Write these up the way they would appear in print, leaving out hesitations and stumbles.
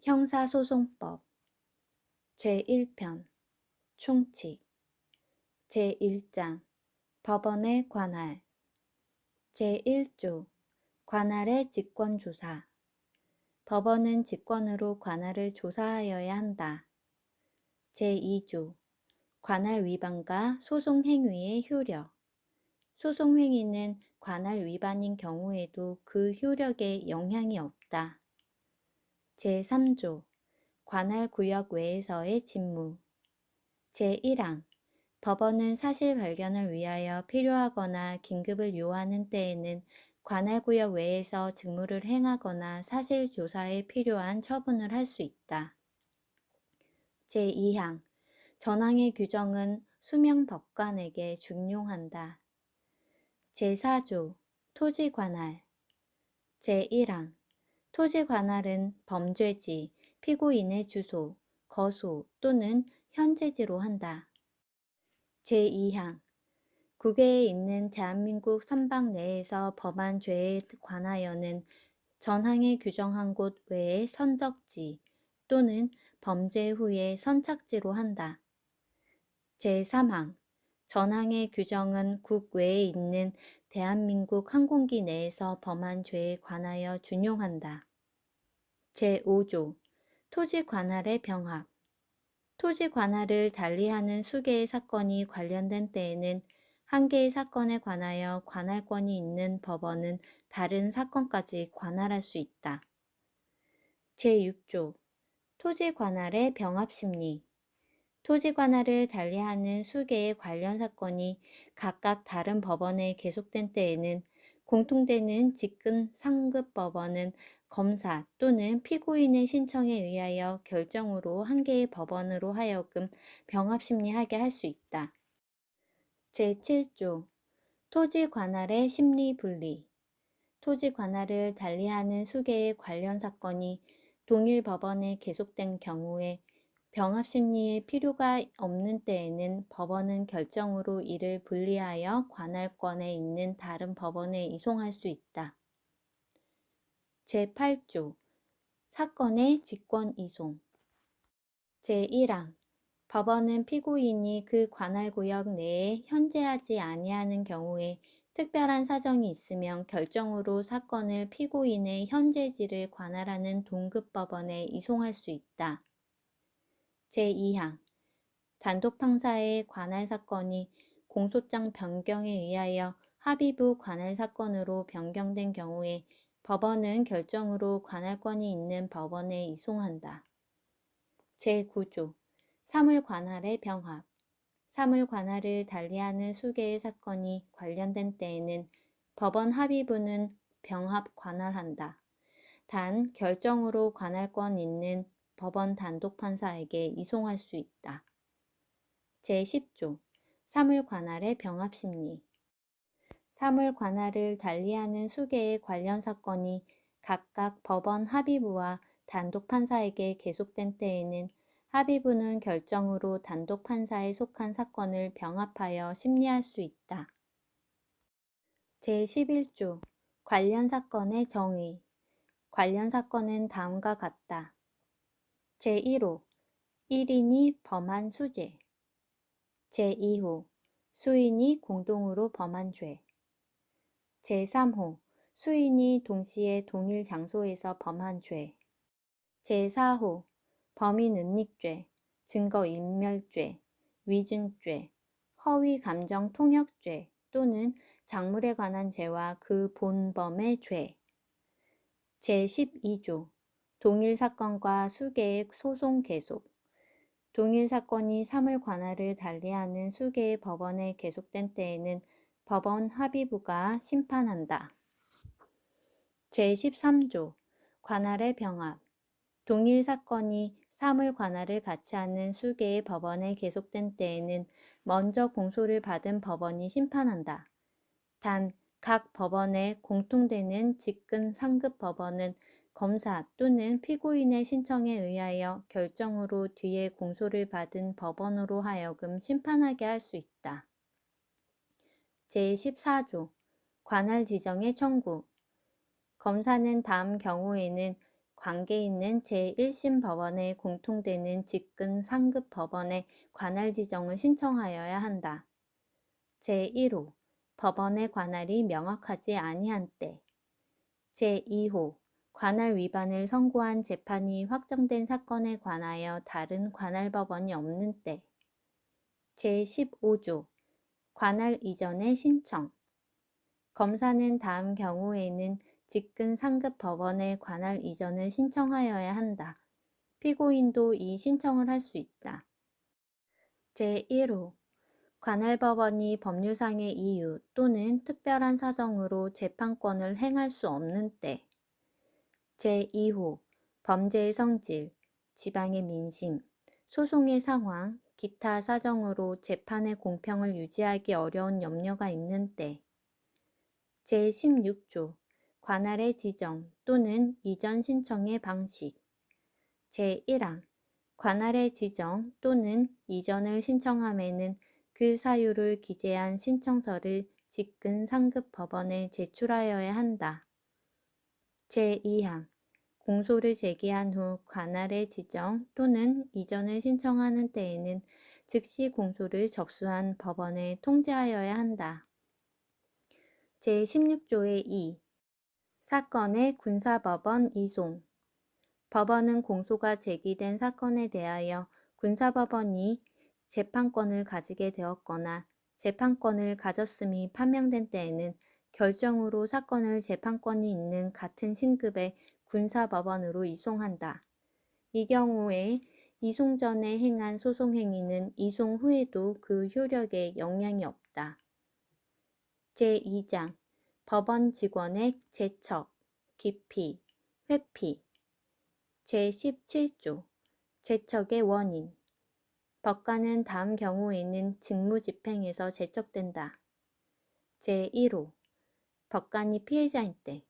형사소송법 제1편 총칙 제1장 법원의 관할 제1조 관할의 직권조사 법원은 직권으로 관할을 조사하여야 한다. 제2조 관할 위반과 소송행위의 효력 소송행위는 관할 위반인 경우에도 그 효력에 영향이 없다. 제3조 관할 구역 외에서의 직무 제1항 법원은 사실 발견을 위하여 필요하거나 긴급을 요하는 때에는 관할구역 외에서 직무를 행하거나 사실 조사에 필요한 처분을 할 수 있다. 제2항 전항의 규정은 수명 법관에게 준용한다. 제4조 토지관할 제1항 토지관할은 범죄지, 피고인의 주소, 거소 또는 현재지로 한다. 제2항 국외에 있는 대한민국 선박 내에서 범한 죄에 관하여는 전항에 규정한 곳 외의 선적지 또는 범죄 후에 선착지로 한다. 제3항 전항의 규정은 국외에 있는 대한민국 항공기 내에서 범한 죄에 관하여 준용한다. 제5조 토지 관할의 병합 토지 관할을 달리하는 수개의 사건이 관련된 때에는 한 개의 사건에 관하여 관할권이 있는 법원은 다른 사건까지 관할할 수 있다. 제6조 토지 관할의 병합 심리 토지 관할을 달리하는 수개의 관련 사건이 각각 다른 법원에 계속된 때에는 공통되는 직근 상급 법원은 검사 또는 피고인의 신청에 의하여 결정으로 한 개의 법원으로 하여금 병합 심리하게 할 수 있다. 제7조 토지 관할의 심리 분리 토지 관할을 달리하는 수개의 관련 사건이 동일 법원에 계속된 경우에 병합 심리의 필요가 없는 때에는 법원은 결정으로 이를 분리하여 관할권에 있는 다른 법원에 이송할 수 있다. 제8조 사건의 직권 이송 제1항 법원은 피고인이 그 관할구역 내에 현재하지 아니하는 경우에 특별한 사정이 있으면 결정으로 사건을 피고인의 현재지를 관할하는 동급법원에 이송할 수 있다. 제2항 단독 판사의 관할 사건이 공소장 변경에 의하여 합의부 관할 사건으로 변경된 경우에 법원은 결정으로 관할권이 있는 법원에 이송한다. 제9조 사물 관할의 병합 사물 관할을 달리하는 수개의 사건이 관련된 때에는 법원 합의부는 병합 관할한다. 단 결정으로 관할권 있는 법원 단독 판사에게 이송할 수 있다. 제10조 사물 관할의 병합 심리 사물 관할을 달리하는 수개의 관련 사건이 각각 법원 합의부와 단독 판사에게 계속된 때에는 합의부는 결정으로 단독 판사에 속한 사건을 병합하여 심리할 수 있다. 제11조 관련 사건의 정의 관련 사건은 다음과 같다. 제1호 1인이 범한 수죄 제2호 수인이 공동으로 범한 죄 제3호 수인이 동시에 동일 장소에서 범한 죄 제4호 범인은닉죄, 증거인멸죄, 위증죄, 허위감정통역죄 또는 작물에 관한 죄와 그 본범의 죄 제12조 동일 사건과 수개의 소송 계속 동일 사건이 사물 관할을 달리하는 수개의 법원에 계속된 때에는 법원 합의부가 심판한다. 제13조 관할의 병합 동일 사건이 사물 관할을 같이 하는 수개의 법원에 계속된 때에는 먼저 공소를 받은 법원이 심판한다. 단 각 법원에 공통되는 직근 상급 법원은 검사 또는 피고인의 신청에 의하여 결정으로 뒤에 공소를 받은 법원으로 하여금 심판하게 할 수 있다. 제14조 관할 지정의 청구 검사는 다음 경우에는 관계 있는 제1심 법원에 공통되는 직근 상급 법원의 관할 지정을 신청하여야 한다. 제1호 법원의 관할이 명확하지 아니한 때. 제2호 관할 위반을 선고한 재판이 확정된 사건에 관하여 다른 관할 법원이 없는 때. 제15조 관할 이전의 신청. 검사는 다음 경우에는 직근 상급 법원에 관할 이전을 신청하여야 한다. 피고인도 이 신청을 할 수 있다. 제1호 관할법원이 법률상의 이유 또는 특별한 사정으로 재판권을 행할 수 없는 때. 제2호 범죄의 성질, 지방의 민심, 소송의 상황, 기타 사정으로 재판의 공평을 유지하기 어려운 염려가 있는 때. 제16조 관할의 지정 또는 이전 신청의 방식. 제1항 관할의 지정 또는 이전을 신청함에는 그 사유를 기재한 신청서를 직근 상급 법원에 제출하여야 한다. 제2항 공소를 제기한 후 관할의 지정 또는 이전을 신청하는 때에는 즉시 공소를 접수한 법원에 통지하여야 한다. 제16조의 2 사건의 군사법원 이송. 법원은 공소가 제기된 사건에 대하여 군사법원이 재판권을 가지게 되었거나 재판권을 가졌음이 판명된 때에는 결정으로 사건을 재판권이 있는 같은 신급의 군사법원으로 이송한다. 이 경우에 이송 전에 행한 소송행위는 이송 후에도 그 효력에 영향이 없다. 제2장 법원 직원의 제척, 기피, 회피. 제17조 제척의 원인. 법관은 다음 경우에는 직무집행에서 제척된다. 제1호 법관이 피해자인 때.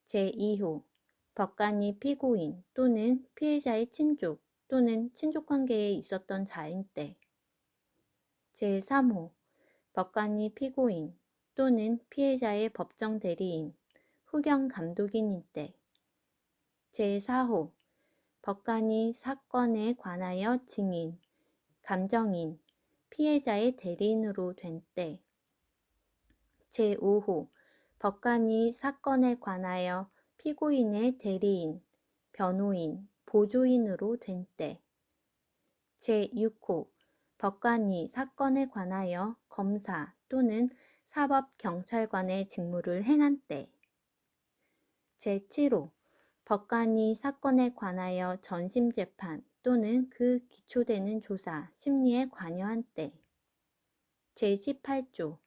제2호 법관이 피고인 또는 피해자의 친족 또는 친족관계에 있었던 자인 때. 제3호 법관이 피고인 또는 피해자의 법정 대리인, 후견 감독인인 때. 제4호 법관이 사건에 관하여 증인, 감정인, 피해자의 대리인으로 된 때. 제5호 법관이 사건에 관하여 피고인의 대리인, 변호인, 보조인으로 된 때. 제6호 법관이 사건에 관하여 검사 또는 사법경찰관의 직무를 행한 때. 제7호 법관이 사건에 관하여 전심재판 또는 그 기초되는 조사, 심리에 관여한 때. 제18조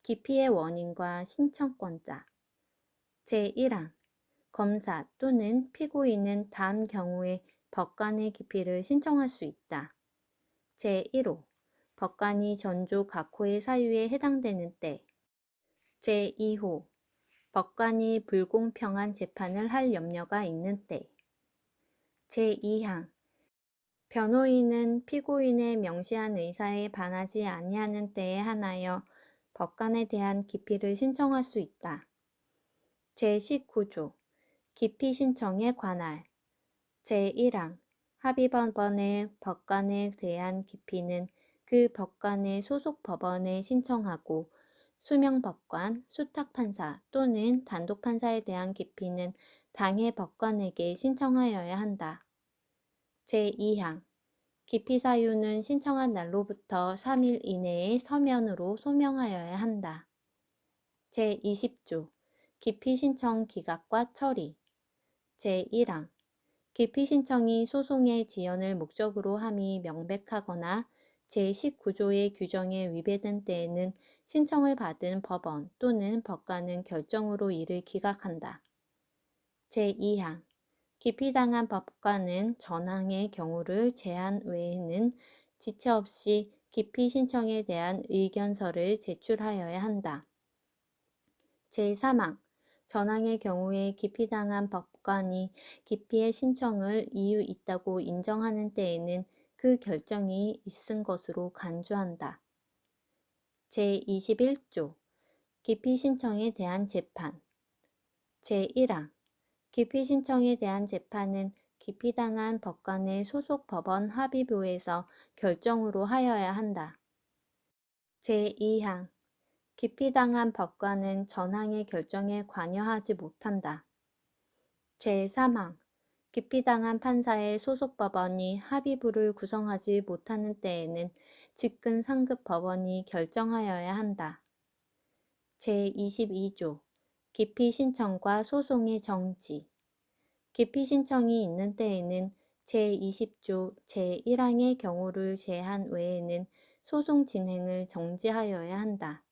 기피의 원인과 신청권자. 제1항 검사 또는 피고인은 다음 경우에 법관의 기피를 신청할 수 있다. 제1호 법관이 전조 각호의 사유에 해당되는 때. 제2호 법관이 불공평한 재판을 할 염려가 있는 때. 제2항 변호인은 피고인의 명시한 의사에 반하지 아니하는 때에 한하여 법관에 대한 기피를 신청할 수 있다. 제19조 기피 신청의 관할. 제1항 합의법원의 법관에 대한 기피는 그 법관의 소속 법원에 신청하고 수명법관, 수탁판사 또는 단독판사에 대한 기피는 당해 법관에게 신청하여야 한다. 제2항 기피 사유는 신청한 날로부터 3일 이내에 서면으로 소명하여야 한다. 제20조 기피 신청 기각과 처리. 제1항 기피 신청이 소송의 지연을 목적으로 함이 명백하거나 제19조의 규정에 위배된 때에는 신청을 받은 법원 또는 법관은 결정으로 이를 기각한다. 제2항 기피당한 법관은 전항의 경우를 제한 외에는 지체 없이 기피 신청에 대한 의견서를 제출하여야 한다. 제3항 전항의 경우에 기피당한 법관이 기피의 신청을 이유 있다고 인정하는 때에는 그 결정이 있은 것으로 간주한다. 제21조 기피 신청에 대한 재판. 제1항 기피 신청에 대한 재판은 기피당한 법관의 소속 법원 합의부에서 결정으로 하여야 한다. 제2항 기피당한 법관은 전항의 결정에 관여하지 못한다. 제3항 기피당한 판사의 소속 법원이 합의부를 구성하지 못하는 때에는 직근 상급 법원이 결정하여야 한다. 제22조 기피 신청과 소송의 정지 기피 신청이 있는 때에는 제20조 제1항의 경우를 제한 외에는 소송 진행을 정지하여야 한다.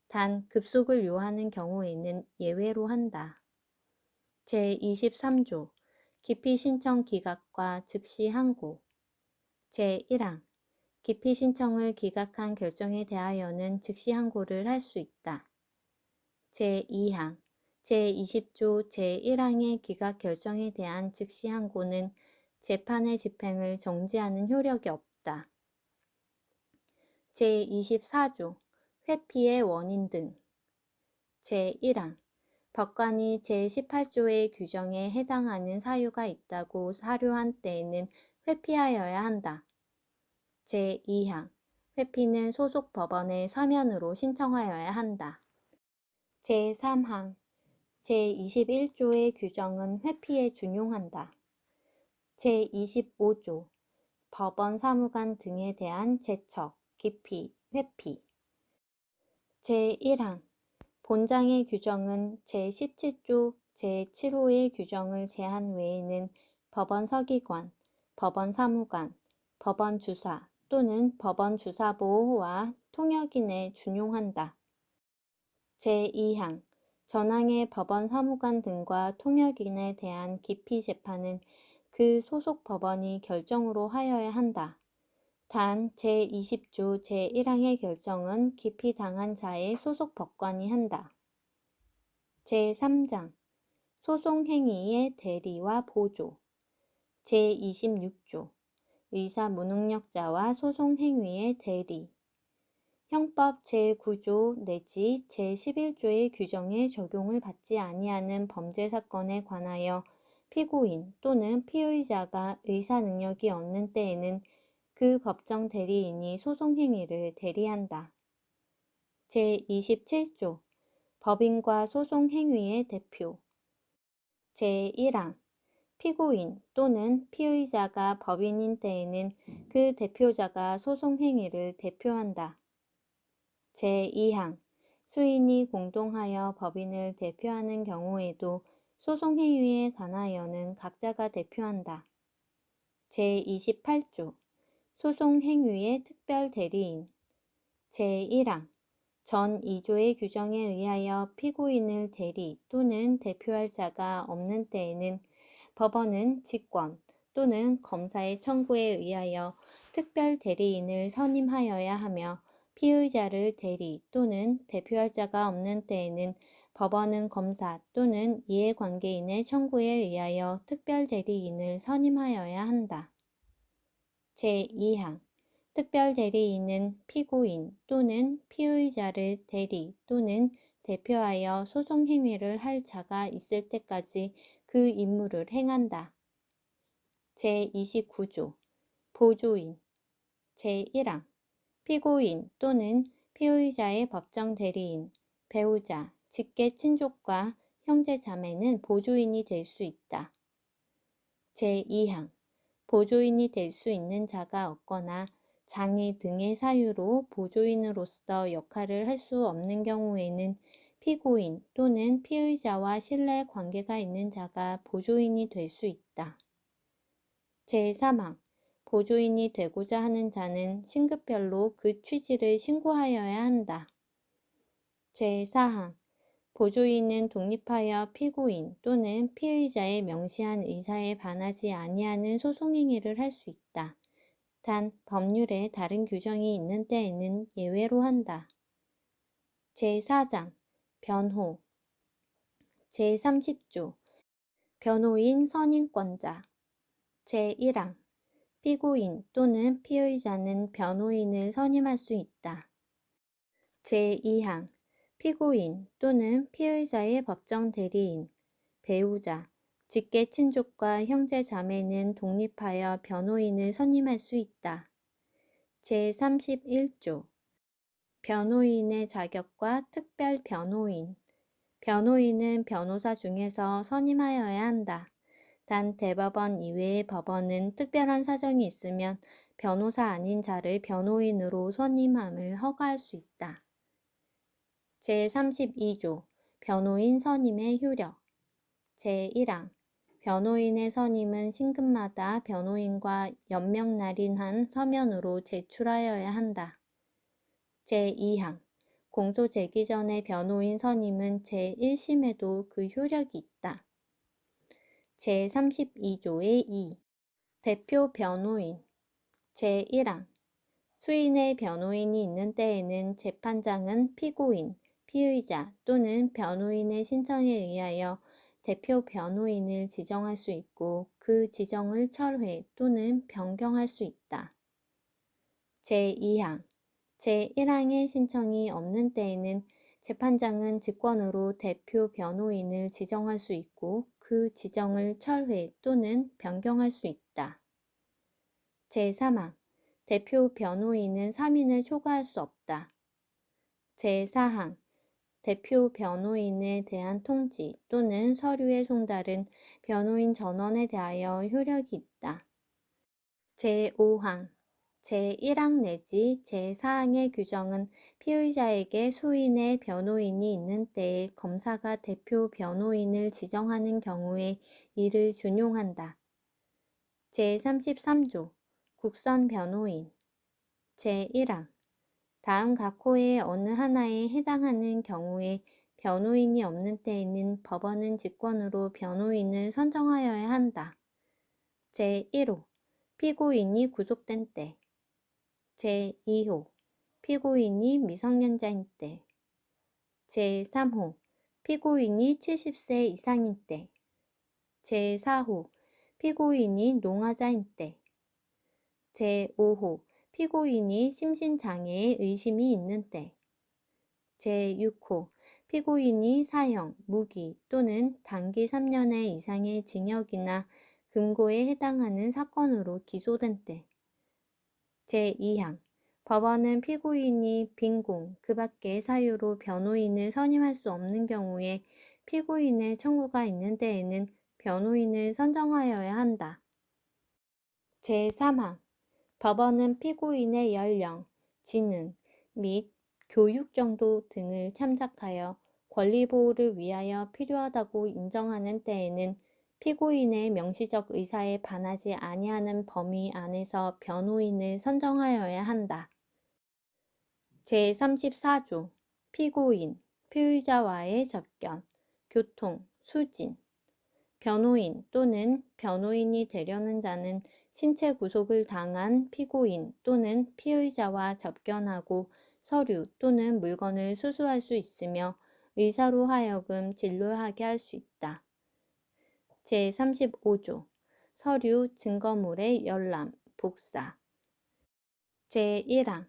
단 급속을 요하는 경우에는 예외로 한다. 제23조 기피 신청 기각과 즉시 항고 제1항 기피 신청을 기각한 결정에 대하여는 즉시 항고를 할 수 있다. 제2항 제20조 제1항의 기각 결정에 대한 즉시 항고는 재판의 집행을 정지하는 효력이 없다. 제24조 회피의 원인 등 제1항 법관이 제18조의 규정에 해당하는 사유가 있다고 사료한 때에는 회피하여야 한다. 제2항 회피는 소속 법원에 서면으로 신청하여야 한다. 제3항 제21조의 규정은 회피에 준용한다. 제25조 법원 사무관 등에 대한 제척, 기피, 회피 제1항 본장의 규정은 제17조 제7호의 규정을 제한 외에는 법원 서기관, 법원 사무관, 법원 주사 또는 법원 주사보호와 통역인에 준용한다. 제2항 전항의 법원 사무관 등과 통역인에 대한 기피 재판은 그 소속 법원이 결정으로 하여야 한다. 단 제20조 제1항의 결정은 기피 당한 자의 소속 법관이 한다. 제3장 소송 행위의 대리와 보조 제26조 의사 무능력자와 소송 행위의 대리 형법 제9조 내지 제11조의 규정에 적용을 받지 아니하는 범죄 사건에 관하여 피고인 또는 피의자가 의사 능력이 없는 때에는 그 법정 대리인이 소송 행위를 대리한다. 제27조 법인과 소송 행위의 대표 제1항 피고인 또는 피의자가 법인인 때에는 그 대표자가 소송 행위를 대표한다. 제2항 수인이 공동하여 법인을 대표하는 경우에도 소송 행위에 관하여는 각자가 대표한다. 제28조 소송 행위의 특별 대리인 제1항 전 2조의 규정에 의하여 피고인을 대리 또는 대표할 자가 없는 때에는 법원은 직권 또는 검사의 청구에 의하여 특별 대리인을 선임하여야 하며 피의자를 대리 또는 대표할 자가 없는 때에는 법원은 검사 또는 이해관계인의 청구에 의하여 특별 대리인을 선임하여야 한다. 제2항 특별 대리인은 피고인 또는 피의자를 대리 또는 대표하여 소송 행위를 할 자가 있을 때까지 그 임무를 행한다. 제29조 보조인 제1항 피고인 또는 피의자의 법정 대리인, 배우자, 직계 친족과 형제 자매는 보조인이 될 수 있다. 제2항 보조인이 될 수 있는 자가 없거나 장애 등의 사유로 보조인으로서 역할을 할 수 없는 경우에는 피고인 또는 피의자와 신뢰 관계가 있는 자가 보조인이 될 수 있다. 제3항 보조인이 되고자 하는 자는 신급별로 그 취지를 신고하여야 한다. 제4항 보조인은 독립하여 피고인 또는 피의자의 명시한 의사에 반하지 아니하는 소송행위를 할 수 있다. 단 법률에 다른 규정이 있는 때에는 예외로 한다. 제4장 변호 제30조 변호인 선임권자 제1항 피고인 또는 피의자는 변호인을 선임할 수 있다. 제2항 피고인 또는 피의자의 법정 대리인, 배우자, 직계 친족과 형제 자매는 독립하여 변호인을 선임할 수 있다. 제31조 변호인의 자격과 특별 변호인. 변호인은 변호사 중에서 선임하여야 한다. 단 대법원 이외의 법원은 특별한 사정이 있으면 변호사 아닌 자를 변호인으로 선임함을 허가할 수 있다. 제32조 변호인 선임의 효력. 제1항 변호인의 선임은 신급마다 변호인과 연명날인한 서면으로 제출하여야 한다. 제2항 공소 제기 전의 변호인 선임은 제1심에도 그 효력이 있다. 제32조의 2 대표 변호인. 제1항 수인의 변호인이 있는 때에는 재판장은 피고인, 피의자 또는 변호인의 신청에 의하여 대표 변호인을 지정할 수 있고 그 지정을 철회 또는 변경할 수 있다. 제2항 제1항의 신청이 없는 때에는 재판장은 직권으로 대표 변호인을 지정할 수 있고 그 지정을 철회 또는 변경할 수 있다. 제3항 대표 변호인은 3인을 초과할 수 없다. 제4항 대표 변호인에 대한 통지 또는 서류의 송달은 변호인 전원에 대하여 효력이 있다. 제5항 제1항 내지 제4항의 규정은 피의자에게 수인의 변호인이 있는 때에 검사가 대표 변호인을 지정하는 경우에 이를 준용한다. 제33조 국선 변호인. 제1항 다음 각 호의 어느 하나에 해당하는 경우에 변호인이 없는 때에는 법원은 직권으로 변호인을 선정하여야 한다. 제1호 피고인이 구속된 때. 제2호 피고인이 미성년자인 때. 제3호 피고인이 70세 이상인 때. 제4호 피고인이 농아자인 때. 제5호 피고인이 심신장애의 의심이 있는 때. 제6호 피고인이 사형, 무기 또는 단기 3년의 이상의 징역이나 금고에 해당하는 사건으로 기소된 때. 제2항 법원은 피고인이 빈공, 그 밖의 사유로 변호인을 선임할 수 없는 경우에 피고인의 청구가 있는 때에는 변호인을 선정하여야 한다. 제3항 법원은 피고인의 연령, 지능 및 교육 정도 등을 참작하여 권리보호를 위하여 필요하다고 인정하는 때에는 피고인의 명시적 의사에 반하지 아니하는 범위 안에서 변호인을 선정하여야 한다. 제34조 피고인, 피의자와의 접견, 교통, 수진. 변호인 또는 변호인이 되려는 자는 신체 구속을 당한 피고인 또는 피의자와 접견하고 서류 또는 물건을 수수할 수 있으며 의사로 하여금 진료하게 할 수 있다. 제35조 서류, 증거물의 열람, 복사. 제1항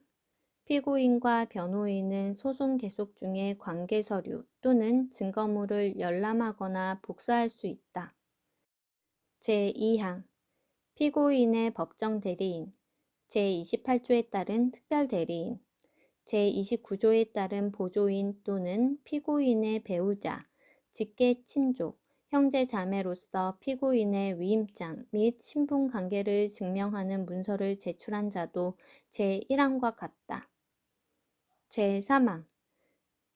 피고인과 변호인은 소송 계속 중에 관계 서류 또는 증거물을 열람하거나 복사할 수 있다. 제2항 피고인의 법정 대리인, 제28조에 따른 특별 대리인, 제29조에 따른 보조인 또는 피고인의 배우자, 직계 친족, 형제 자매로서 피고인의 위임장 및 신분 관계를 증명하는 문서를 제출한 자도 제1항과 같다. 제3항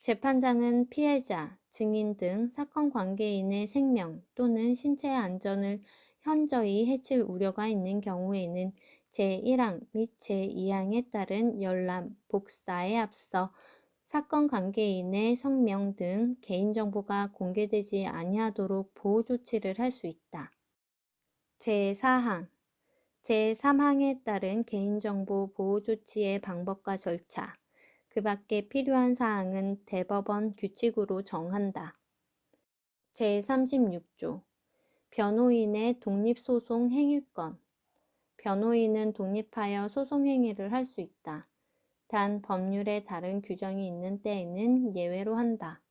재판장은 피해자, 증인 등 사건 관계인의 생명 또는 신체 안전을 현저히 해칠 우려가 있는 경우에는 제1항 및 제2항에 따른 열람, 복사에 앞서 사건 관계인의 성명 등 개인정보가 공개되지 아니하도록 보호 조치를 할 수 있다. 제4항 제3항에 따른 개인정보 보호 조치의 방법과 절차, 그 밖에 필요한 사항은 대법원 규칙으로 정한다. 제36조 변호인의 독립소송 행위권. 변호인은 독립하여 소송행위를 할 수 있다. 단 법률에 다른 규정이 있는 때에는 예외로 한다.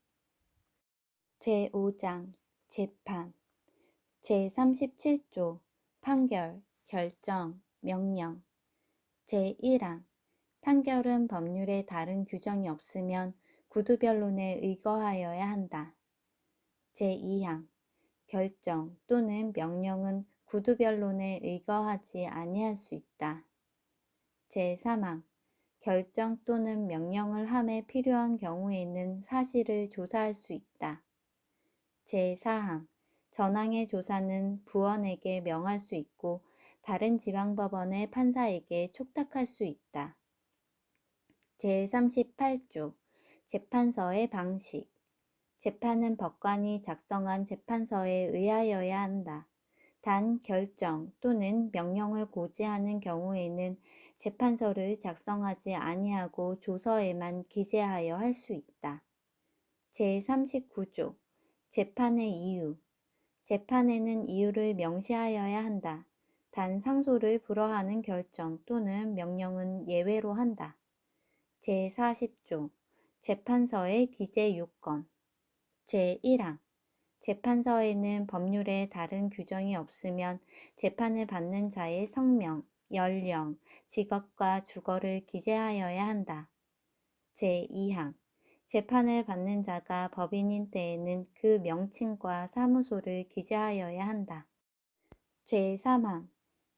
제5장 재판 제37조 판결, 결정, 명령 제1항 판결은 법률에 다른 규정이 없으면 구두변론에 의거하여야 한다. 제2항 결정 또는 명령은 구두변론에 의거하지 아니할 수 있다. 제3항 결정 또는 명령을 함에 필요한 경우에는 사실을 조사할 수 있다. 제4항 전항의 조사는 부원에게 명할 수 있고 다른 지방법원의 판사에게 촉탁할 수 있다. 제38조 재판서의 방식 재판은 법관이 작성한 재판서에 의하여야 한다. 단 결정 또는 명령을 고지하는 경우에는 재판서를 작성하지 아니하고 조서에만 기재하여 할 수 있다. 제39조 재판의 이유 재판에는 이유를 명시하여야 한다. 단 상소를 불허하는 결정 또는 명령은 예외로 한다. 제40조 재판서의 기재 요건 제1항 재판서에는 법률에 다른 규정이 없으면 재판을 받는 자의 성명, 연령, 직업과 주거를 기재하여야 한다. 제2항 재판을 받는 자가 법인인 때에는 그 명칭과 사무소를 기재하여야 한다. 제3항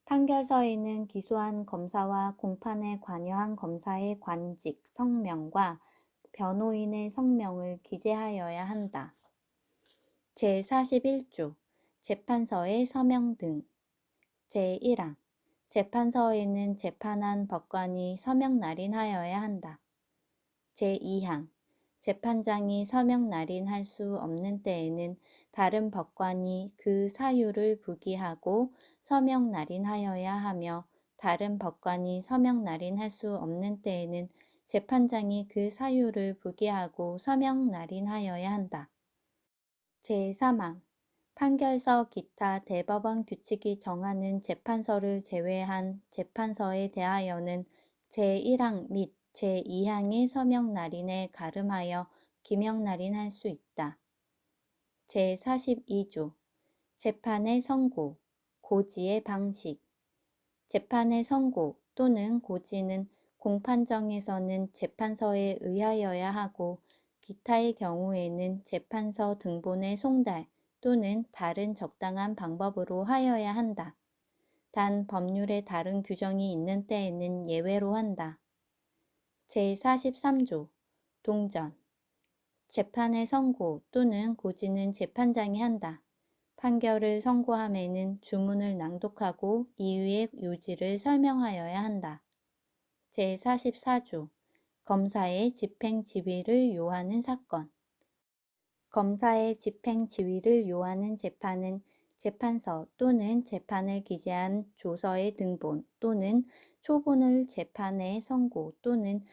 판결서에는 기소한 검사와 공판에 관여한 검사의 관직, 성명과 변호인의 성명을 기재하여야 한다. 제41조 재판서의 서명 등 제1항 재판서에는 재판한 법관이 서명 날인하여야 한다. 제2항 재판장이 서명 날인할 수 없는 때에는 다른 법관이 그 사유를 부기하고 서명 날인하여야 하며 다른 법관이 서명 날인할 수 없는 때에는 재판장이 그 사유를 부기하고 서명 날인하여야 한다. 제3항 판결서 기타 대법원 규칙이 정하는 재판서를 제외한 재판서에 대하여는 제1항 및 제2항의 서명 날인에 가름하여 기명 날인할 수 있다. 제42조 재판의 선고, 고지의 방식 재판의 선고 또는 고지는 공판정에서는 재판서에 의하여야 하고 기타의 경우에는 재판서 등본의 송달 또는 다른 적당한 방법으로 하여야 한다. 단 법률에 다른 규정이 있는 때에는 예외로 한다. 제43조 동전 재판의 선고 또는 고지는 재판장이 한다. 판결을 선고함에는 주문을 낭독하고 이유의 요지를 설명하여야 한다. 제44조 검사의 집행지휘를 요하는 사건 검사의 집행지휘를 요하는 재판은 재판서 또는 재판을 기재한 조서의 등본 또는 초본을 재판의 선고 또는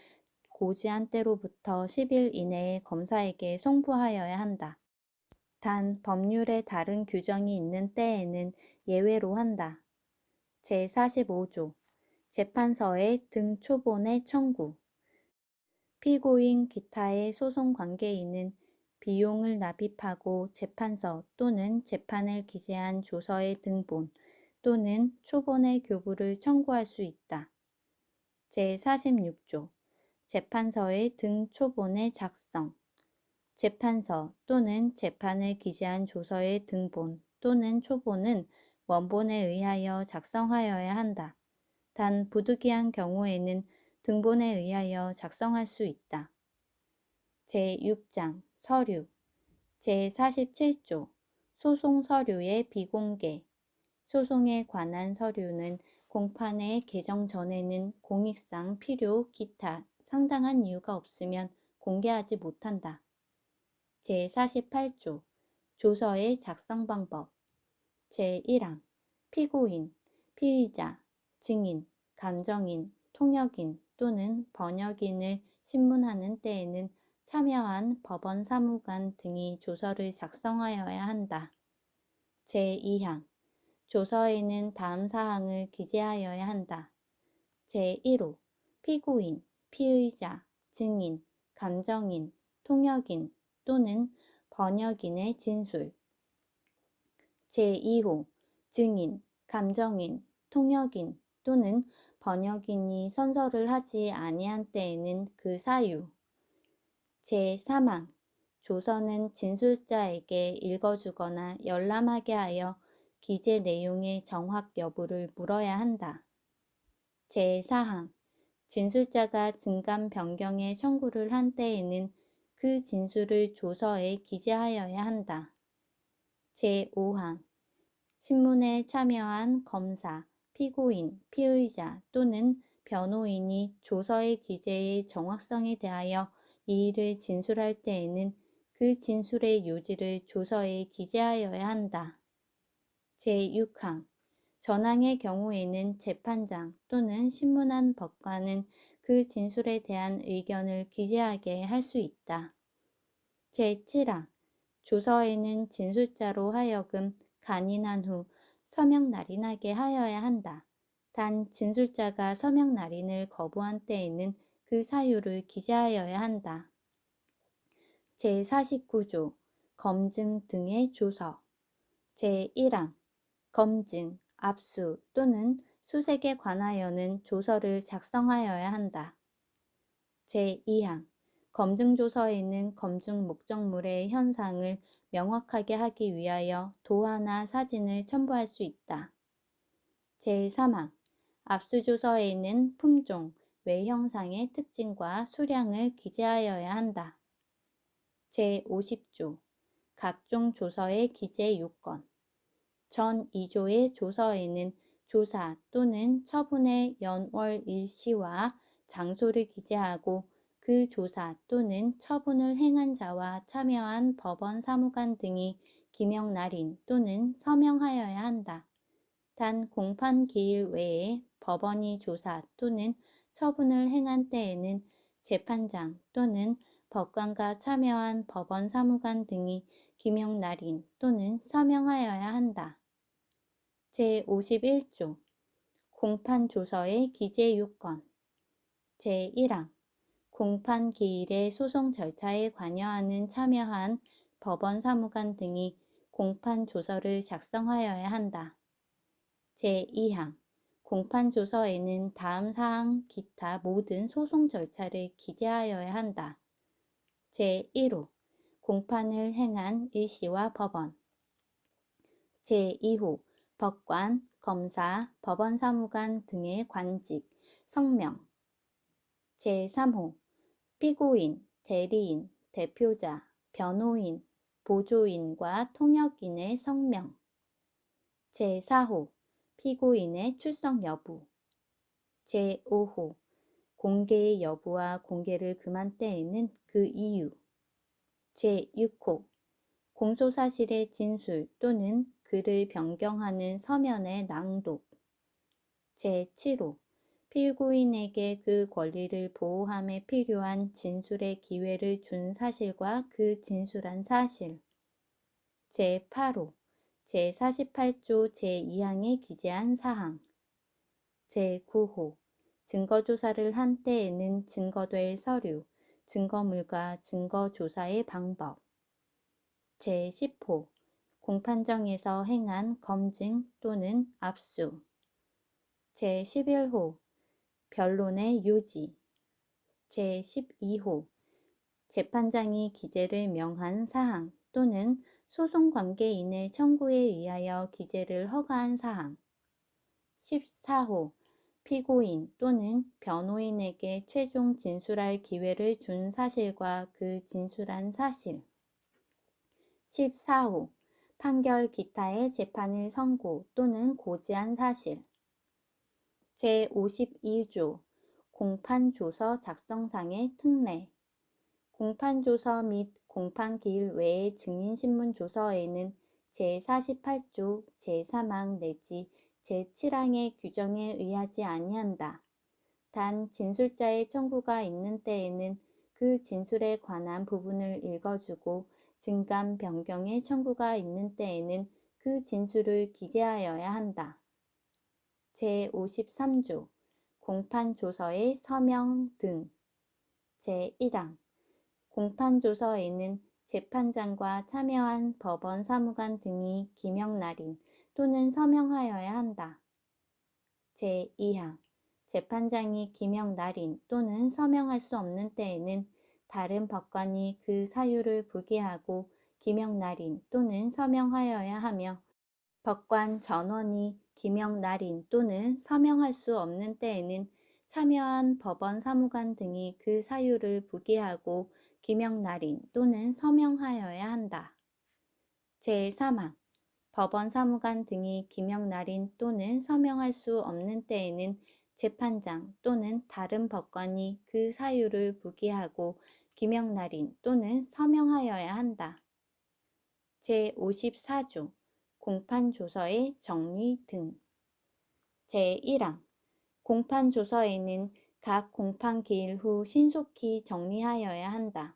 고지한 때로부터 10일 이내에 검사에게 송부하여야 한다. 단 법률에 다른 규정이 있는 때에는 예외로 한다. 제45조 재판서의 등초본의 청구 피고인 기타의 소송 관계인은 비용을 납입하고 재판서 또는 재판을 기재한 조서의 등본 또는 초본의 교부를 청구할 수 있다. 제46조 재판서의 등초본의 작성 재판서 또는 재판을 기재한 조서의 등본 또는 초본은 원본에 의하여 작성하여야 한다. 단 부득이한 경우에는 등본에 의하여 작성할 수 있다. 제6장 서류 제47조 소송 서류의 비공개 소송에 관한 서류는 공판의 개정 전에는 공익상 필요 기타 상당한 이유가 없으면 공개하지 못한다. 제48조 조서의 작성 방법 제1항 피고인, 피의자, 증인, 감정인, 통역인 또는 번역인을 신문하는 때에는 참여한 법원 사무관 등이 조서를 작성하여야 한다. 제2항 조서에는 다음 사항을 기재하여야 한다. 제1호 피고인, 피의자, 증인, 감정인, 통역인 또는 번역인의 진술 제2호 증인, 감정인, 통역인 또는 번역인이 선서를 하지 아니한 때에는 그 사유. 제3항 조서는 진술자에게 읽어주거나 열람하게 하여 기재 내용의 정확 여부를 물어야 한다. 제4항 진술자가 증감 변경의 청구를 한 때에는 그 진술을 조서에 기재하여야 한다. 제5항 신문에 참여한 검사, 피고인, 피의자 또는 변호인이 조서의 기재의 정확성에 대하여 이의를 진술할 때에는 그 진술의 요지를 조서에 기재하여야 한다. 제6항 전항의 경우에는 재판장 또는 신문한 법관은 그 진술에 대한 의견을 기재하게 할 수 있다. 제7항 조서에는 진술자로 하여금 간인한 후 서명 날인하게 하여야 한다. 단 진술자가 서명 날인을 거부한 때에는 그 사유를 기재하여야 한다. 제49조 검증 등의 조서 제1항 검증, 압수 또는 수색에 관하여는 조서를 작성하여야 한다. 제2항 검증조서에는 검증 목적물의 현상을 명확하게 하기 위하여 도화나 사진을 첨부할 수 있다. 제3항 압수조서에는 품종, 외형상의 특징과 수량을 기재하여야 한다. 제50조 각종 조서의 기재 요건 전 2조의 조서에는 조사 또는 처분의 연월 일시와 장소를 기재하고 그 조사 또는 처분을 행한 자와 참여한 법원 사무관 등이 기명 날인 또는 서명하여야 한다. 단 공판 기일 외에 법원이 조사 또는 처분을 행한 때에는 재판장 또는 법관과 참여한 법원 사무관 등이 기명 날인 또는 서명하여야 한다. 제51조 공판조서의 기재요건 제1항 공판 기일의 소송 절차에 관여하는 참여한 법원 사무관 등이 공판조서를 작성하여야 한다. 제2항 공판조서에는 다음 사항 기타 모든 소송 절차를 기재하여야 한다. 제1호 공판을 행한 일시와 법원 제2호 법관, 검사, 법원사무관 등의 관직, 성명 제3호 피고인, 대리인, 대표자, 변호인, 보조인과 통역인의 성명 제4호 피고인의 출석 여부 제5호 공개의 여부와 공개를 금한 때에는 그 이유 제6호 공소사실의 진술 또는 글을 변경하는 서면의 낭독 제7호 피고인에게 그 권리를 보호함에 필요한 진술의 기회를 준 사실과 그 진술한 사실 제8호 제48조 제2항에 기재한 사항 제9호 증거조사를 한 때에는 증거될 서류, 증거물과 증거조사의 방법 제10호 공판정에서 행한 검증 또는 압수 제11호 변론의 요지 제12호 재판장이 기재를 명한 사항 또는 소송관계인의 청구에 의하여 기재를 허가한 사항 14호 피고인 또는 변호인에게 최종 진술할 기회를 준 사실과 그 진술한 사실 14호 판결 기타의 재판을 선고 또는 고지한 사실 제52조 공판조서 작성상의 특례 공판조서 및 공판기일 외의 증인신문조서에는 제48조 제3항 내지 제7항의 규정에 의하지 아니한다. 단 진술자의 청구가 있는 때에는 그 진술에 관한 부분을 읽어주고 증감 변경의 청구가 있는 때에는 그 진술을 기재하여야 한다. 제53조 공판조서의 서명 등 제1항 공판조서에는 재판장과 참여한 법원 사무관 등이 기명 날인 또는 서명하여야 한다. 제2항 재판장이 기명 날인 또는 서명할 수 없는 때에는 다른 법관이 그 사유를 부기하고 기명 날인 또는 서명하여야 하며 법관 전원이 기명 날인 또는 서명할 수 없는 때에는 참여한 법원 사무관 등이 그 사유를 부기하고 기명 날인 또는 서명하여야 한다. 제3항 법원 사무관 등이 기명 날인 또는 서명할 수 없는 때에는 재판장 또는 다른 법관이 그 사유를 부기하고 기명 날인 또는 서명하여야 한다. 제54조 공판조서의 정리 등 제1항 공판조서에는 각 공판기일 후 신속히 정리하여야 한다.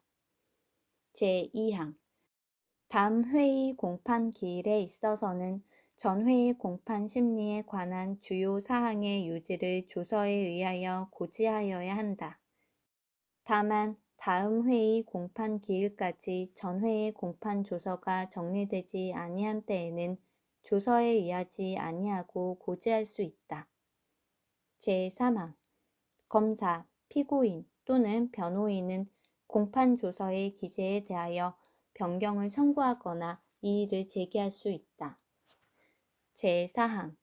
제2항 다음 회의 공판기일에 있어서는 전 회의 공판 심리에 관한 주요 사항의 유지를 조서에 의하여 고지하여야 한다. 다만 다음 회의 공판기일까지 전 회의 공판조서가 정리되지 아니한 때에는 조서에 의하지 아니하고 고지할 수 있다. 제3항 검사, 피고인 또는 변호인은 공판조서의 기재에 대하여 변경을 청구하거나 이의를 제기할 수 있다. 제4항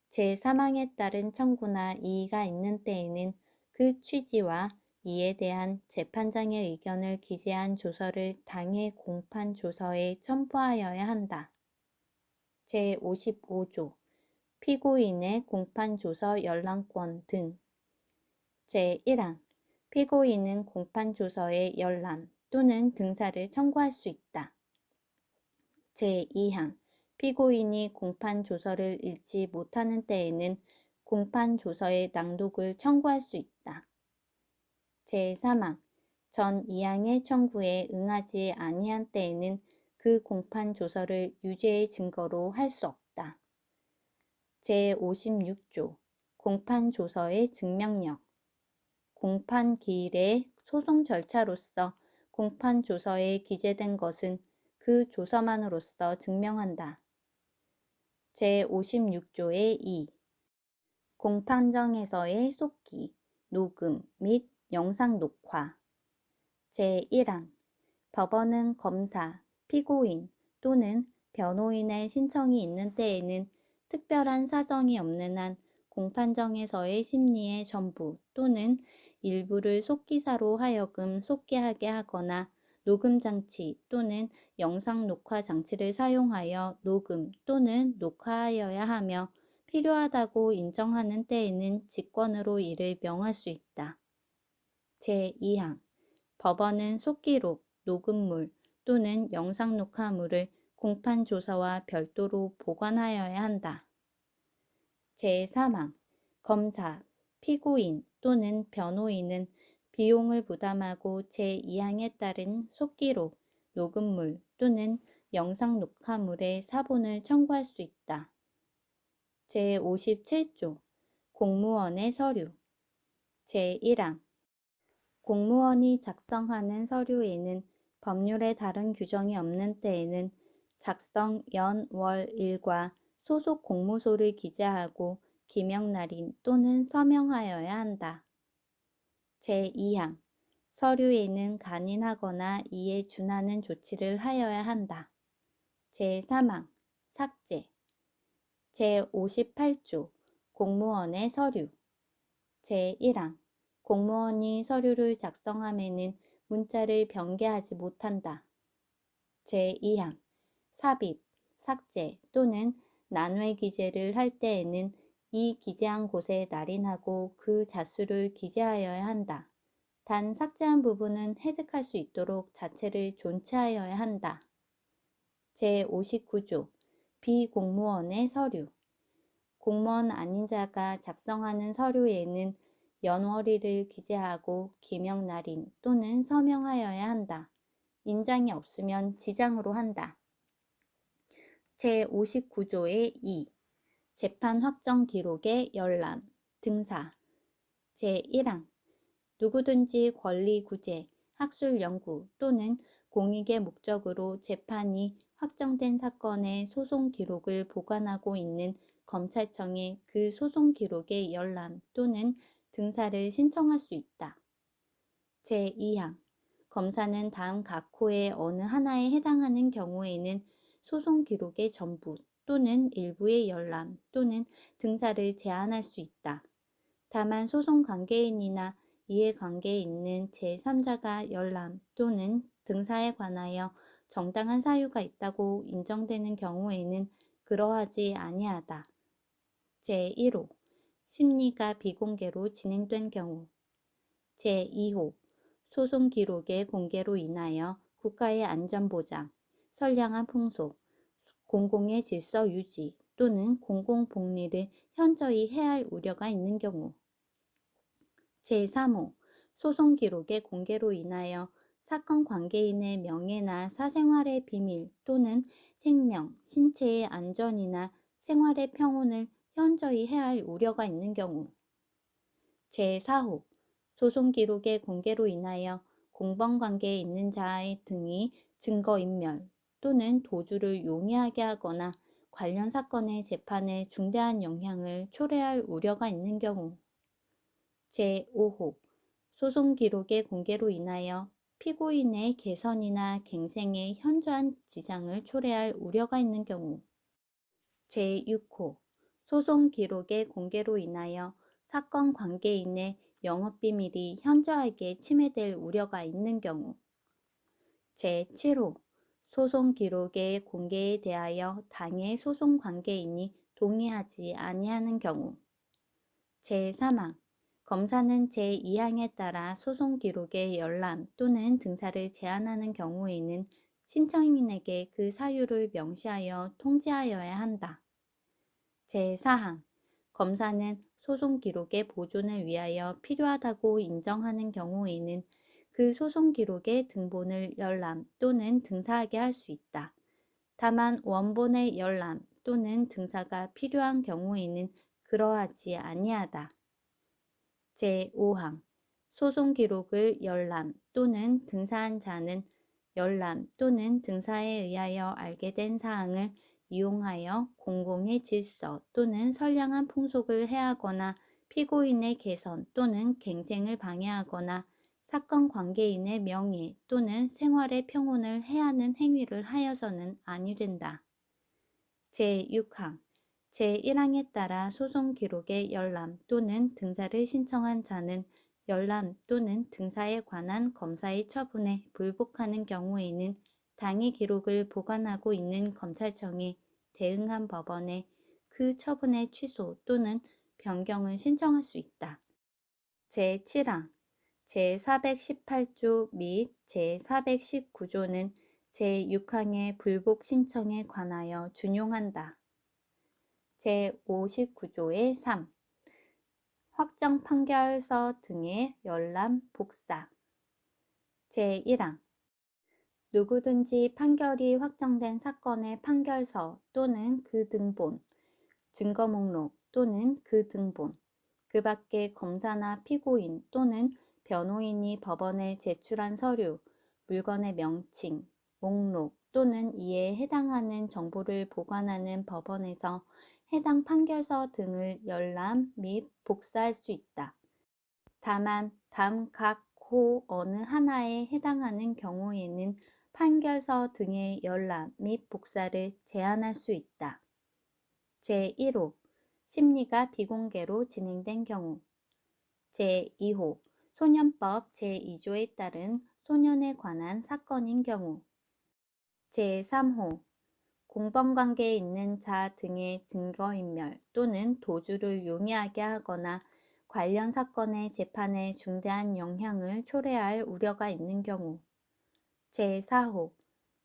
제3항에 따른 청구나 이의가 있는 때에는 그 취지와 이에 대한 재판장의 의견을 기재한 조서를 당해 공판조서에 첨부하여야 한다. 제55조 피고인의 공판조서 열람권 등 제1항 피고인은 공판조서의 열람 또는 등사를 청구할 수 있다. 제2항 피고인이 공판조서를 읽지 못하는 때에는 공판조서의 낭독을 청구할 수 있다. 제3항 전 2항의 청구에 응하지 아니한 때에는 그 공판조서를 유죄의 증거로 할 수 없다. 제56조 공판조서의 증명력 공판기일의 소송 절차로서 공판조서에 기재된 것은 그 조서만으로서 증명한다. 제56조의 2 공판정에서의 속기, 녹음 및 영상 녹화 제1항 법원은 검사, 피고인 또는 변호인의 신청이 있는 때에는 특별한 사정이 없는 한 공판정에서의 심리의 전부 또는 일부를 속기사로 하여금 속기하게 하거나 녹음장치 또는 영상 녹화 장치를 사용하여 녹음 또는 녹화하여야 하며 필요하다고 인정하는 때에는 직권으로 이를 명할 수 있다. 제2항 법원은 속기록, 녹음물 또는 영상 녹화물을 공판조서와 별도로 보관하여야 한다. 제3항 검사, 피고인 또는 변호인은 비용을 부담하고 제2항에 따른 속기록, 녹음물 또는 영상 녹화물의 사본을 청구할 수 있다. 제57조 공무원의 서류 제1항 공무원이 작성하는 서류에는 법률에 다른 규정이 없는 때에는 작성 연, 월, 일과 소속 공무소를 기재하고 기명날인 또는 서명하여야 한다. 제2항 서류에는 간인하거나 이에 준하는 조치를 하여야 한다. 제3항 삭제 제58조 공무원의 서류 제1항 공무원이 서류를 작성함에는 문자를 변개하지 못한다. 제2항 삽입, 삭제 또는 난외 기재를 할 때에는 이 기재한 곳에 날인하고 그 자수를 기재하여야 한다. 단 삭제한 부분은 해득할 수 있도록 자체를 존치하여야 한다. 제59조 비공무원의 서류 공무원 아닌 자가 작성하는 서류에는 연월일을 기재하고 기명날인 또는 서명하여야 한다. 인장이 없으면 지장으로 한다. 제59조의 2 재판 확정 기록의 열람, 등사 제1항 누구든지 권리 구제, 학술 연구 또는 공익의 목적으로 재판이 확정된 사건의 소송 기록을 보관하고 있는 검찰청에 그 소송 기록의 열람 또는 등사를 신청할 수 있다. 제2항 검사는 다음 각 호의 어느 하나에 해당하는 경우에는 소송 기록의 전부 또는 일부의 열람 또는 등사를 제한할 수 있다. 다만 소송 관계인이나 이해관계에 있는 제3자가 열람 또는 등사에 관하여 정당한 사유가 있다고 인정되는 경우에는 그러하지 아니하다. 제1호 심리가 비공개로 진행된 경우 제2호 소송 기록의 공개로 인하여 국가의 안전보장, 선량한 풍속, 공공의 질서 유지 또는 공공복리를 현저히 해할 우려가 있는 경우 제3호 소송 기록의 공개로 인하여 사건 관계인의 명예나 사생활의 비밀 또는 생명, 신체의 안전이나 생활의 평온을 현저히 해할 우려가 있는 경우 제4호 소송 기록의 공개로 인하여 공범관계에 있는 자의 등이 증거인멸 또는 도주를 용이하게 하거나 관련 사건의 재판에 중대한 영향을 초래할 우려가 있는 경우 제5호 소송 기록의 공개로 인하여 피고인의 개선이나 갱생에 현저한 지장을 초래할 우려가 있는 경우 제6호 소송 기록의 공개로 인하여 사건 관계인의 영업비밀이 현저하게 침해될 우려가 있는 경우 제7호 소송 기록의 공개에 대하여 당해 소송 관계인이 동의하지 아니하는 경우 제3항 검사는 제2항에 따라 소송 기록의 열람 또는 등사를 제한하는 경우에는 신청인에게 그 사유를 명시하여 통지하여야 한다. 제4항 검사는 소송 기록의 보존을 위하여 필요하다고 인정하는 경우에는 그 소송 기록의 등본을 열람 또는 등사하게 할 수 있다. 다만 원본의 열람 또는 등사가 필요한 경우에는 그러하지 아니하다. 제5항 소송 기록을 열람 또는 등사한 자는 열람 또는 등사에 의하여 알게 된 사항을 이용하여 공공의 질서 또는 선량한 풍속을 해하거나 피고인의 개선 또는 갱생을 방해하거나 사건 관계인의 명예 또는 생활의 평온을 해하는 행위를 하여서는 아니 된다. 제6항 제1항에 따라 소송 기록의 열람 또는 등사를 신청한 자는 열람 또는 등사에 관한 검사의 처분에 불복하는 경우에는 당의 기록을 보관하고 있는 검찰청에 대응한 법원에 그 처분의 취소 또는 변경을 신청할 수 있다. 제7항 제418조 및 제419조는 제6항의 불복 신청에 관하여 준용한다. 제59조의 3. 확정 판결서 등의 열람, 복사 제1항 누구든지 판결이 확정된 사건의 판결서 또는 그 등본, 증거 목록 또는 그 등본, 그 밖에 검사나 피고인 또는 변호인이 법원에 제출한 서류, 물건의 명칭, 목록 또는 이에 해당하는 정보를 보관하는 법원에서 해당 판결서 등을 열람 및 복사할 수 있다. 다만 다음 각 호 어느 하나에 해당하는 경우에는 판결서 등의 열람 및 복사를 제한할 수 있다. 제1호 심리가 비공개로 진행된 경우 제2호 소년법 제2조에 따른 소년에 관한 사건인 경우 제3호 공범관계에 있는 자 등의 증거인멸 또는 도주를 용이하게 하거나 관련 사건의 재판에 중대한 영향을 초래할 우려가 있는 경우 제4호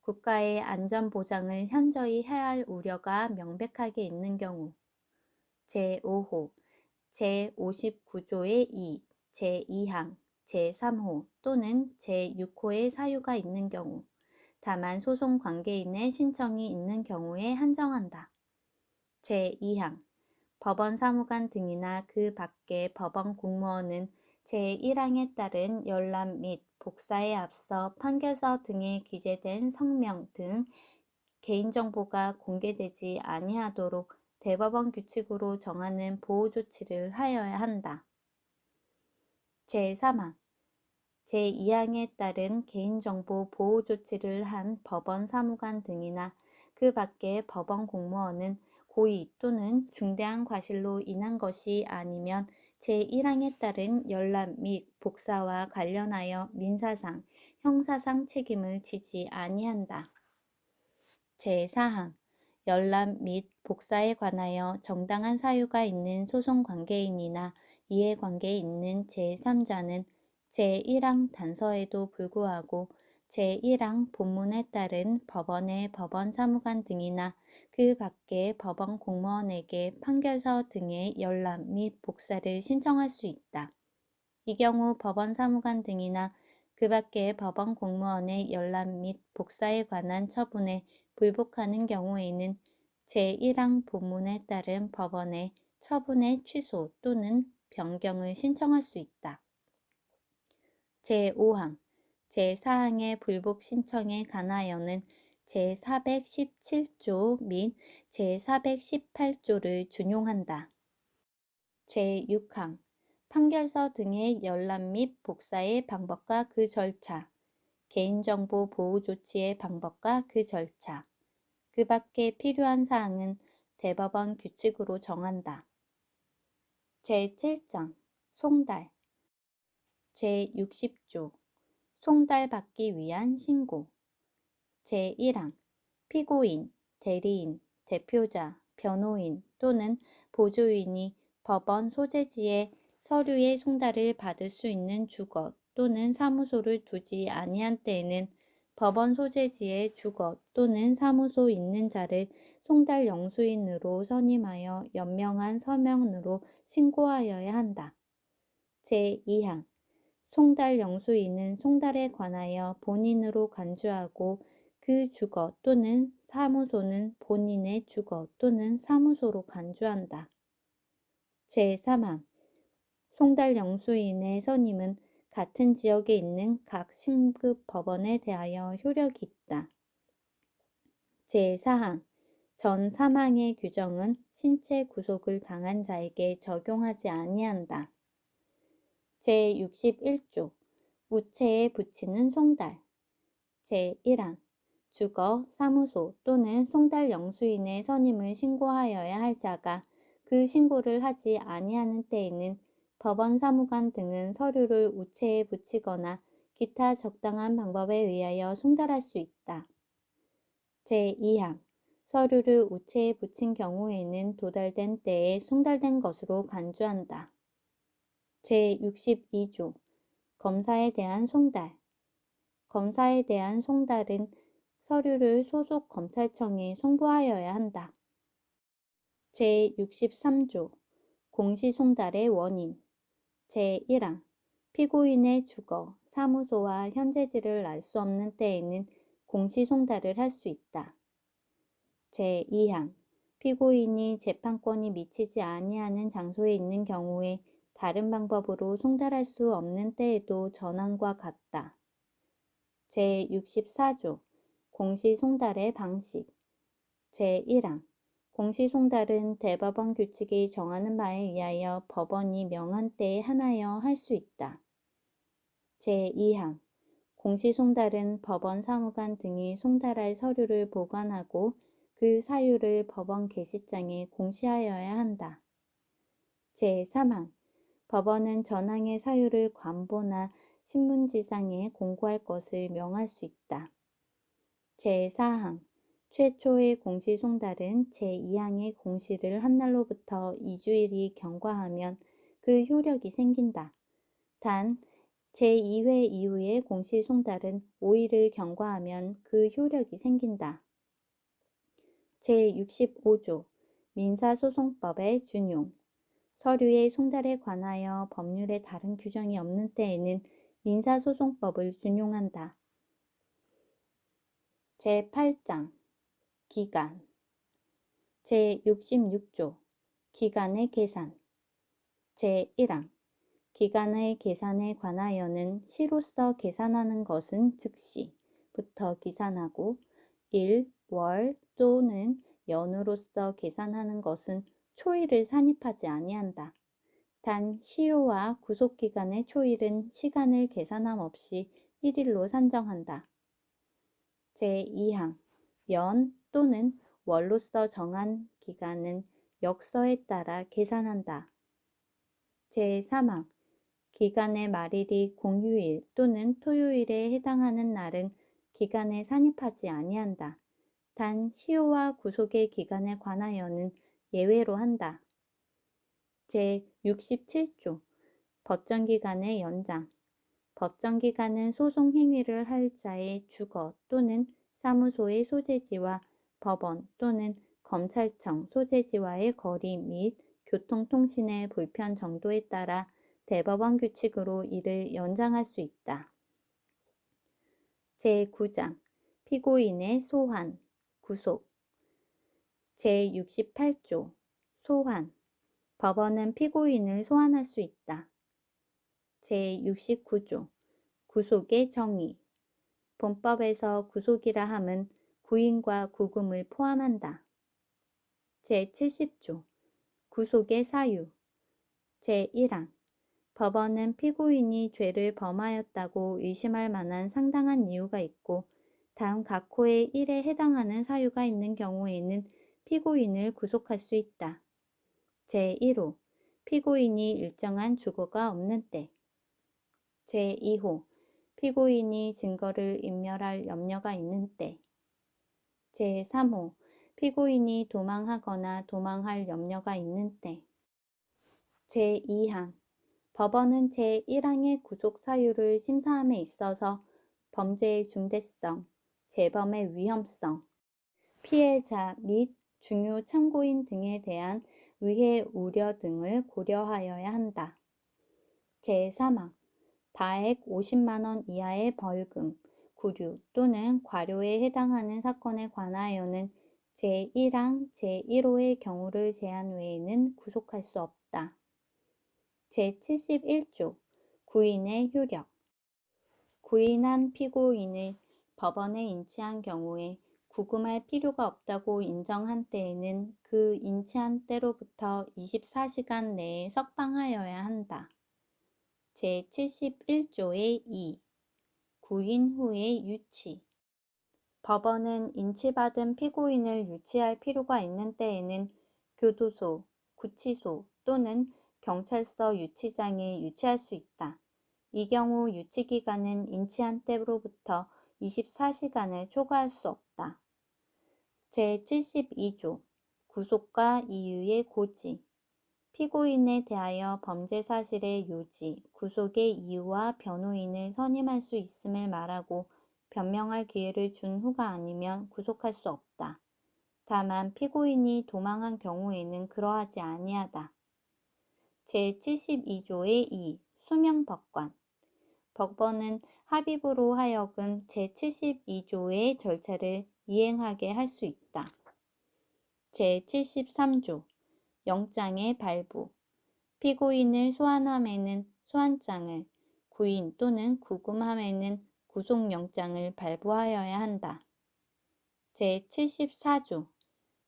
국가의 안전보장을 현저히 해할 우려가 명백하게 있는 경우 제5호 제59조의 2, 제2항, 제3호 또는 제6호의 사유가 있는 경우 다만 소송 관계인의 신청이 있는 경우에 한정한다. 제2항 법원 사무관 등이나 그 밖의 법원 공무원은 제1항에 따른 열람 및 복사에 앞서 판결서 등에 기재된 성명 등 개인정보가 공개되지 아니하도록 대법원 규칙으로 정하는 보호조치를 하여야 한다. 제3항 제2항에 따른 개인정보 보호조치를 한 법원 사무관 등이나 그 밖의 법원 공무원은 고의 또는 중대한 과실로 인한 것이 아니면 제1항에 따른 열람 및 복사와 관련하여 민사상, 형사상 책임을 지지 아니한다. 제4항 열람 및 복사에 관하여 정당한 사유가 있는 소송관계인이나 이해관계에 있는 제3자는 제1항 단서에도 불구하고 제1항 본문에 따른 법원의 법원사무관 등이나 그 밖의 법원 공무원에게 판결서 등의 열람 및 복사를 신청할 수 있다. 이 경우 법원사무관 등이나 그 밖의 법원 공무원의 열람 및 복사에 관한 처분에 불복하는 경우에는 제1항 본문에 따른 법원의 처분의 취소 또는 변경을 신청할 수 있다. 제5항, 제4항의 불복 신청에 관하여는 제417조 및 제418조를 준용한다. 제6항, 판결서 등의 열람 및 복사의 방법과 그 절차, 개인정보 보호 조치의 방법과 그 절차, 그 밖에 필요한 사항은 대법원 규칙으로 정한다. 제7장 송달 제60조 송달받기 위한 신고 제1항 피고인, 대리인, 대표자, 변호인 또는 보조인이 법원 소재지에 서류의 송달을 받을 수 있는 주거 또는 사무소를 두지 아니한 때에는 법원 소재지에 주거 또는 사무소 있는 자를 송달 영수인으로 선임하여 연명한 서명으로 신고하여야 한다. 제2항 송달 영수인은 송달에 관하여 본인으로 간주하고 그 주거 또는 사무소는 본인의 주거 또는 사무소로 간주한다. 제3항 송달 영수인의 선임은 같은 지역에 있는 각 신급 법원에 대하여 효력이 있다. 제4항 전 3항의 규정은 신체 구속을 당한 자에게 적용하지 아니한다. 제61조 우체에 붙이는 송달 제1항 주거, 사무소 또는 송달 영수인의 선임을 신고하여야 할 자가 그 신고를 하지 아니하는 때에는 법원 사무관 등은 서류를 우체에 붙이거나 기타 적당한 방법에 의하여 송달할 수 있다. 제2항 서류를 우체에 붙인 경우에는 도달된 때에 송달된 것으로 간주한다. 제62조 검사에 대한 송달 검사에 대한 송달은 서류를 소속 검찰청에 송부하여야 한다. 제63조 공시송달의 원인 제1항 피고인의 주거, 사무소와 현재지를 알 수 없는 때에는 공시송달을 할 수 있다. 제2항 피고인이 재판권이 미치지 아니하는 장소에 있는 경우에 다른 방법으로 송달할 수 없는 때에도 전항과 같다. 제64조 공시송달의 방식 제1항 공시송달은 대법원 규칙이 정하는 바에 의하여 법원이 명한 때에 하나여 할 수 있다. 제2항 공시송달은 법원 사무관 등이 송달할 서류를 보관하고 그 사유를 법원 게시장에 공시하여야 한다. 제3항 법원은 전항의 사유를 관보나 신문지상에 공고할 것을 명할 수 있다. 제4항 최초의 공시송달은 제2항의 공시를 한 날로부터 2주일이 경과하면 그 효력이 생긴다. 단 제2회 이후의 공시송달은 5일을 경과하면 그 효력이 생긴다. 제65조 민사소송법의 준용 서류의 송달에 관하여 법률에 다른 규정이 없는 때에는 민사소송법을 준용한다. 제8장 기간 제66조 기간의 계산 제1항 기간의 계산에 관하여는 시로서 계산하는 것은 즉시부터 계산하고 일, 월 또는 연으로서 계산하는 것은 초일을 산입하지 아니한다. 단 시효와 구속기간의 초일은 시간을 계산함 없이 1일로 산정한다. 제2항 연 또는 월로서 정한 기간은 역서에 따라 계산한다. 제3항 기간의 말일이 공휴일 또는 토요일에 해당하는 날은 기간에 산입하지 아니한다. 단 시효와 구속의 기간에 관하여는 예외로 한다. 제67조 법정기간의 연장 법정기간은 소송행위를 할 자의 주거 또는 사무소의 소재지와 법원 또는 검찰청 소재지와의 거리 및 교통통신의 불편 정도에 따라 대법원 규칙으로 이를 연장할 수 있다. 제9장 피고인의 소환, 구속 제68조 소환 법원은 피고인을 소환할 수 있다. 제69조 구속의 정의 본법에서 구속이라 함은 구인과 구금을 포함한다. 제70조 구속의 사유 제1항 법원은 피고인이 죄를 범하였다고 의심할 만한 상당한 이유가 있고 다음 각 호의 1에 해당하는 사유가 있는 경우에는 피고인을 구속할 수 있다. 제1호 피고인이 일정한 주거가 없는 때 제2호 피고인이 증거를 인멸할 염려가 있는 때 제3호 피고인이 도망하거나 도망할 염려가 있는 때 제2항 법원은 제1항의 구속 사유를 심사함에 있어서 범죄의 중대성, 재범의 위험성, 피해자 및 중요 참고인 등에 대한 위해 우려 등을 고려하여야 한다. 제3항 다액 50만 원 이하의 벌금, 구류 또는 과료에 해당하는 사건에 관하여는 제1항 제1호의 경우를 제한 외에는 구속할 수 없다. 제71조 구인의 효력 구인한 피고인을 법원에 인치한 경우에 구금할 필요가 없다고 인정한 때에는 그 인치한 때로부터 24시간 내에 석방하여야 한다. 제71조의 2 구인 후의 유치 법원은 인치받은 피고인을 유치할 필요가 있는 때에는 교도소, 구치소 또는 경찰서 유치장에 유치할 수 있다. 이 경우 유치기간은 인치한 때로부터 24시간을 초과할 수 없다. 제72조 구속과 이유의 고지 피고인에 대하여 범죄 사실의 요지, 구속의 이유와 변호인을 선임할 수 있음을 말하고 변명할 기회를 준 후가 아니면 구속할 수 없다. 다만 피고인이 도망한 경우에는 그러하지 아니하다. 제72조의 2 수명법관 법원은 합의부로 하여금 제72조의 절차를 이행하게 할 수 있다. 제73조 영장의 발부 피고인을 소환함에는 소환장을, 구인 또는 구금함에는 구속영장을 발부하여야 한다. 제74조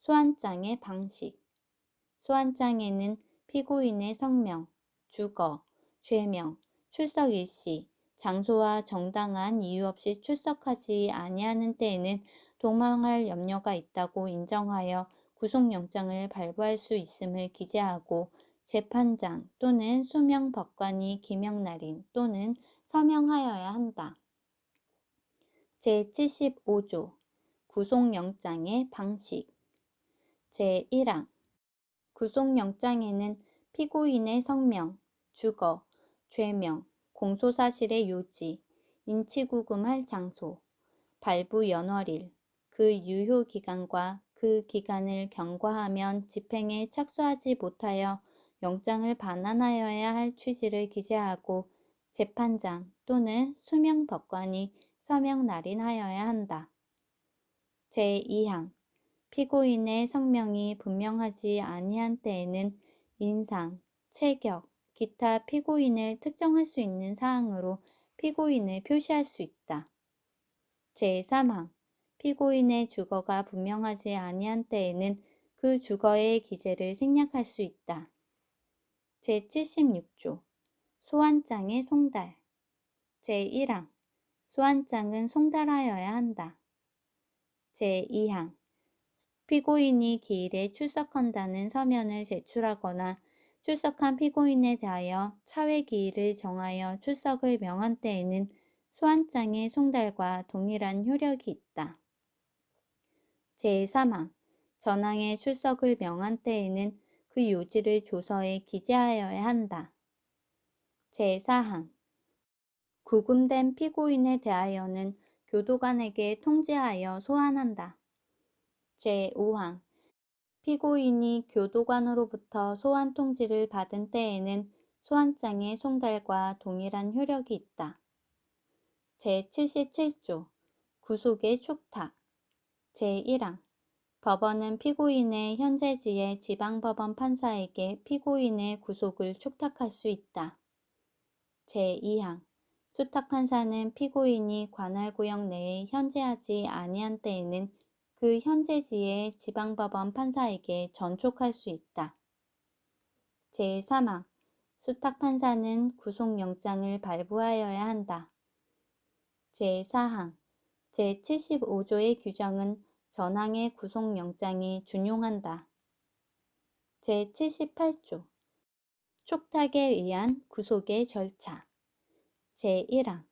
소환장의 방식 소환장에는 피고인의 성명, 주거, 죄명, 출석 일시, 장소와 정당한 이유 없이 출석하지 아니하는 때에는 도망할 염려가 있다고 인정하여 구속영장을 발부할 수 있음을 기재하고 재판장 또는 수명법관이 기명날인 또는 서명하여야 한다. 제75조 구속영장의 방식 제1항 구속영장에는 피고인의 성명, 주거, 죄명, 공소사실의 요지, 인치구금할 장소, 발부 연월일, 그 유효기간과 그 기간을 경과하면 집행에 착수하지 못하여 영장을 반환하여야 할 취지를 기재하고 재판장 또는 수명법관이 서명 날인하여야 한다. 제2항 피고인의 성명이 분명하지 아니한 때에는 인상, 체격, 기타 피고인을 특정할 수 있는 사항으로 피고인을 표시할 수 있다. 제3항 피고인의 주거가 분명하지 아니한 때에는 그 주거의 기재를 생략할 수 있다. 제76조 소환장의 송달 제1항 소환장은 송달하여야 한다. 제2항 피고인이 기일에 출석한다는 서면을 제출하거나 출석한 피고인에 대하여 차회 기일을 정하여 출석을 명한 때에는 소환장의 송달과 동일한 효력이 있다. 제3항 전항의 출석을 명한 때에는 그 요지를 조서에 기재하여야 한다. 제4항 구금된 피고인에 대하여는 교도관에게 통지하여 소환한다. 제5항 피고인이 교도관으로부터 소환 통지를 받은 때에는 소환장의 송달과 동일한 효력이 있다. 제77조 구속의 촉탁 제1항 법원은 피고인의 현재지의 지방법원 판사에게 피고인의 구속을 촉탁할 수 있다. 제2항 수탁판사는 피고인이 관할구역 내에 현재하지 아니한 때에는 그 현재지의 지방법원 판사에게 전촉할 수 있다. 제3항 수탁판사는 구속영장을 발부하여야 한다. 제4항 제75조의 규정은 전항의 구속영장이 준용한다. 제78조 촉탁에 의한 구속의 절차 제1항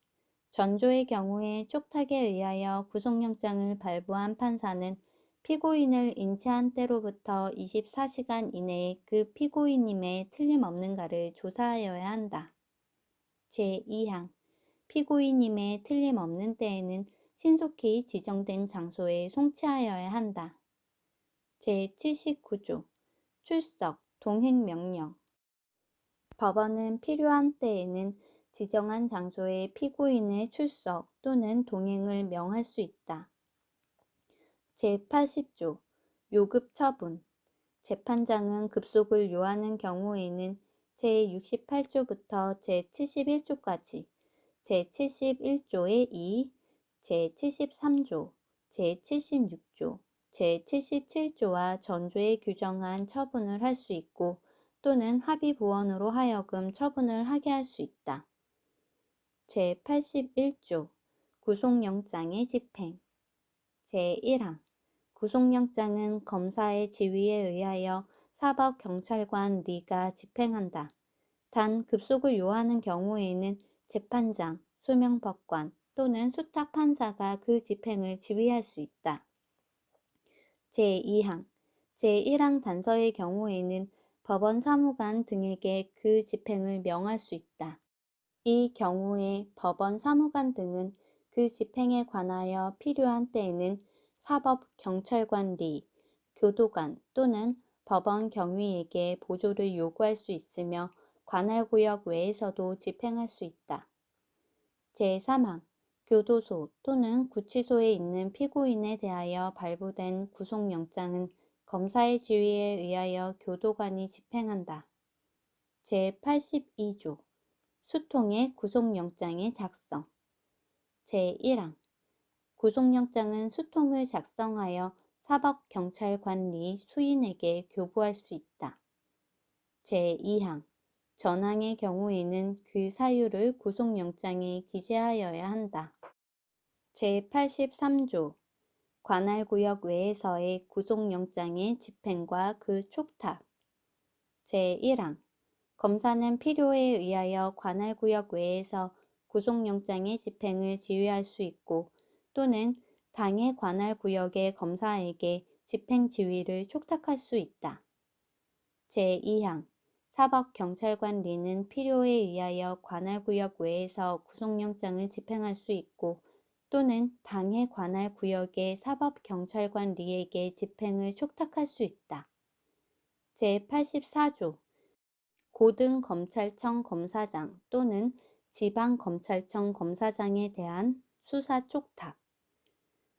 전조의 경우에 촉탁에 의하여 구속영장을 발부한 판사는 피고인을 인치한 때로부터 24시간 이내에 그 피고인임에 틀림없는가를 조사하여야 한다. 제2항 피고인임에 틀림없는 때에는 신속히 지정된 장소에 송치하여야 한다. 제79조 출석, 동행명령 법원은 필요한 때에는 지정한 장소에 피고인의 출석 또는 동행을 명할 수 있다. 제80조 요급 처분 재판장은 급속을 요하는 경우에는 제68조부터 제71조까지 제71조의 2, 제73조, 제76조, 제77조와 전조에 규정한 처분을 할 수 있고 또는 합의부원으로 하여금 처분을 하게 할 수 있다. 제81조 구속영장의 집행 제1항 구속영장은 검사의 지위에 의하여 사법경찰관 리가 집행한다. 단 급속을 요하는 경우에는 재판장, 수명법관 또는 수탁판사가 그 집행을 지휘할 수 있다. 제2항 제1항 단서의 경우에는 법원 사무관 등에게 그 집행을 명할 수 있다. 이 경우에 법원 사무관 등은 그 집행에 관하여 필요한 때에는 사법경찰관리, 교도관 또는 법원 경위에게 보조를 요구할 수 있으며 관할구역 외에서도 집행할 수 있다. 제3항 교도소 또는 구치소에 있는 피고인에 대하여 발부된 구속영장은 검사의 지휘에 의하여 교도관이 집행한다. 제82조 수통의 구속영장의 작성 제1항 구속영장은 수통을 작성하여 사법경찰관리 수인에게 교부할 수 있다. 제2항 전항의 경우에는 그 사유를 구속영장에 기재하여야 한다. 제83조 관할구역 외에서의 구속영장의 집행과 그 촉탁 제1항 검사는 필요에 의하여 관할구역 외에서 구속영장의 집행을 지휘할 수 있고 또는 당해 관할구역의 검사에게 집행 지휘를 촉탁할 수 있다. 제2항 사법경찰관리는 필요에 의하여 관할구역 외에서 구속영장을 집행할 수 있고 또는 당해 관할구역의 사법경찰관리에게 집행을 촉탁할 수 있다. 제84조 고등검찰청 검사장 또는 지방검찰청 검사장에 대한 수사 촉탁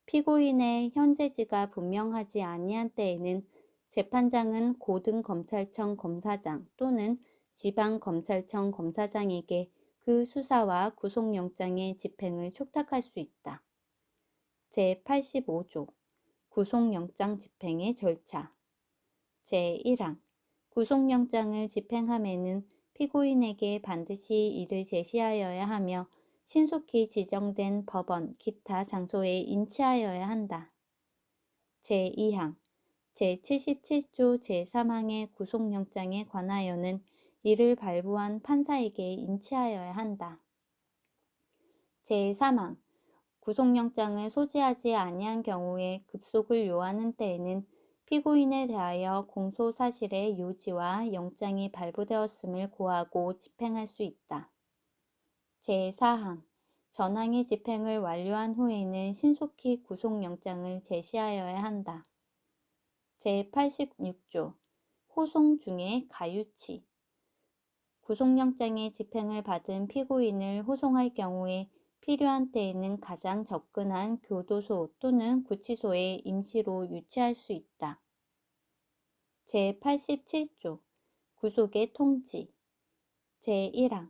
피고인의 현재지가 분명하지 아니한 때에는 재판장은 고등검찰청 검사장 또는 지방검찰청 검사장에게 그 수사와 구속영장의 집행을 촉탁할 수 있다. 제85조 구속영장 집행의 절차 제1항 구속영장을 집행함에는 피고인에게 반드시 이를 제시하여야 하며 신속히 지정된 법원, 기타 장소에 인치하여야 한다. 제2항 제77조 제3항의 구속영장에 관하여는 이를 발부한 판사에게 인치하여야 한다. 제3항 구속영장을 소지하지 아니한 경우에 급속을 요하는 때에는 피고인에 대하여 공소사실의 요지와 영장이 발부되었음을 고하고 집행할 수 있다. 제4항 전항의 집행을 완료한 후에는 신속히 구속영장을 제시하여야 한다. 제86조 호송 중에 가유치 구속영장의 집행을 받은 피고인을 호송할 경우에 필요한 때에는 가장 접근한 교도소 또는 구치소에 임시로 유치할 수 있다. 제87조 구속의 통지 제1항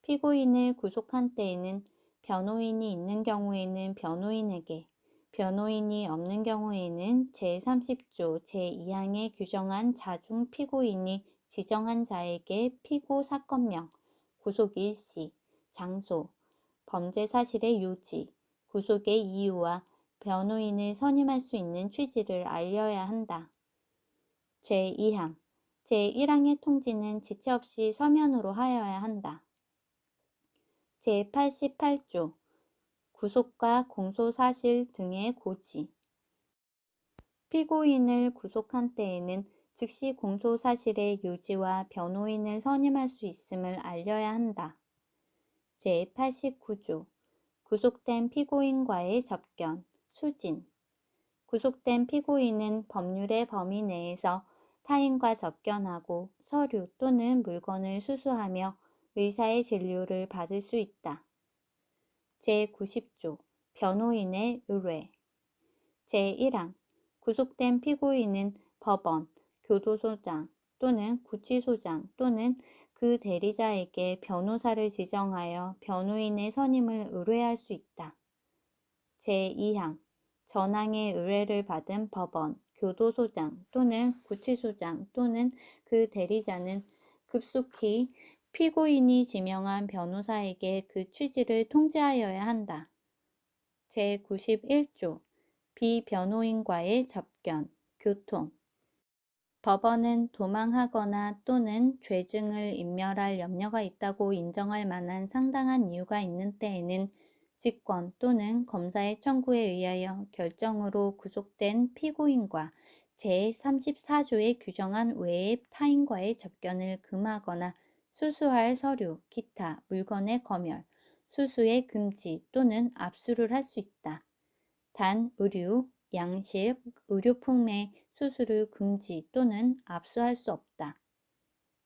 피고인을 구속한 때에는 변호인이 있는 경우에는 변호인에게, 변호인이 없는 경우에는 제30조 제2항에 규정한 자중 피고인이 지정한 자에게 피고 사건명, 구속 일시, 장소, 범죄 사실의 요지, 구속의 이유와 변호인을 선임할 수 있는 취지를 알려야 한다. 제2항 제1항의 통지는 지체 없이 서면으로 하여야 한다. 제88조 구속과 공소사실 등의 고지 피고인을 구속한 때에는 즉시 공소사실의 요지와 변호인을 선임할 수 있음을 알려야 한다. 제89조 구속된 피고인과의 접견, 수진 구속된 피고인은 법률의 범위 내에서 타인과 접견하고 서류 또는 물건을 수수하며 의사의 진료를 받을 수 있다. 제90조 변호인의 의뢰 제1항 구속된 피고인은 법원, 교도소장 또는 구치소장 또는 그 대리자에게 변호사를 지정하여 변호인의 선임을 의뢰할 수 있다. 제2항 전항의 의뢰를 받은 법원, 교도소장 또는 구치소장 또는 그 대리자는 급속히 피고인이 지명한 변호사에게 그 취지를 통지하여야 한다. 제91조 비변호인과의 접견, 교통 법원은 도망하거나 또는 죄증을 인멸할 염려가 있다고 인정할 만한 상당한 이유가 있는 때에는 직권 또는 검사의 청구에 의하여 결정으로 구속된 피고인과 제34조에 규정한 외의 타인과의 접견을 금하거나 수수할 서류, 기타, 물건의 검열, 수수의 금지 또는 압수를 할 수 있다. 단 의류, 양식, 의료품의 수수를 금지 또는 압수할 수 없다.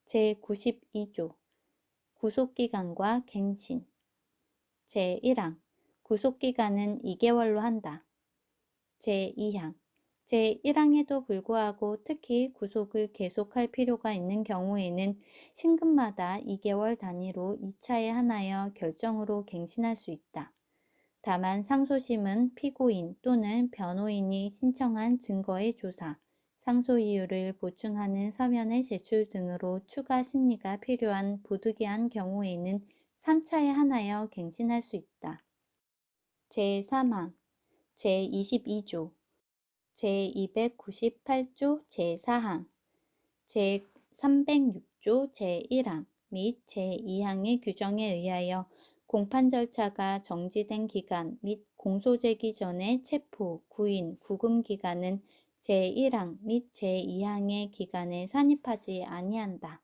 제92조 구속기간과 갱신 제1항 구속기간은 2개월로 한다. 제2항 제1항에도 불구하고 특히 구속을 계속할 필요가 있는 경우에는 신급마다 2개월 단위로 2차에 한하여 결정으로 갱신할 수 있다. 다만 상소심은 피고인 또는 변호인이 신청한 증거의 조사, 상소 이유를 보충하는 서면의 제출 등으로 추가 심리가 필요한 부득이한 경우에는 3차에 한하여 갱신할 수 있다. 제3항 제22조 제298조 제4항 제306조 제1항 및 제2항의 규정에 의하여 공판 절차가 정지된 기간 및 공소제기 전의 체포, 구인, 구금 기간은 제1항 및 제2항의 기간에 산입하지 아니한다.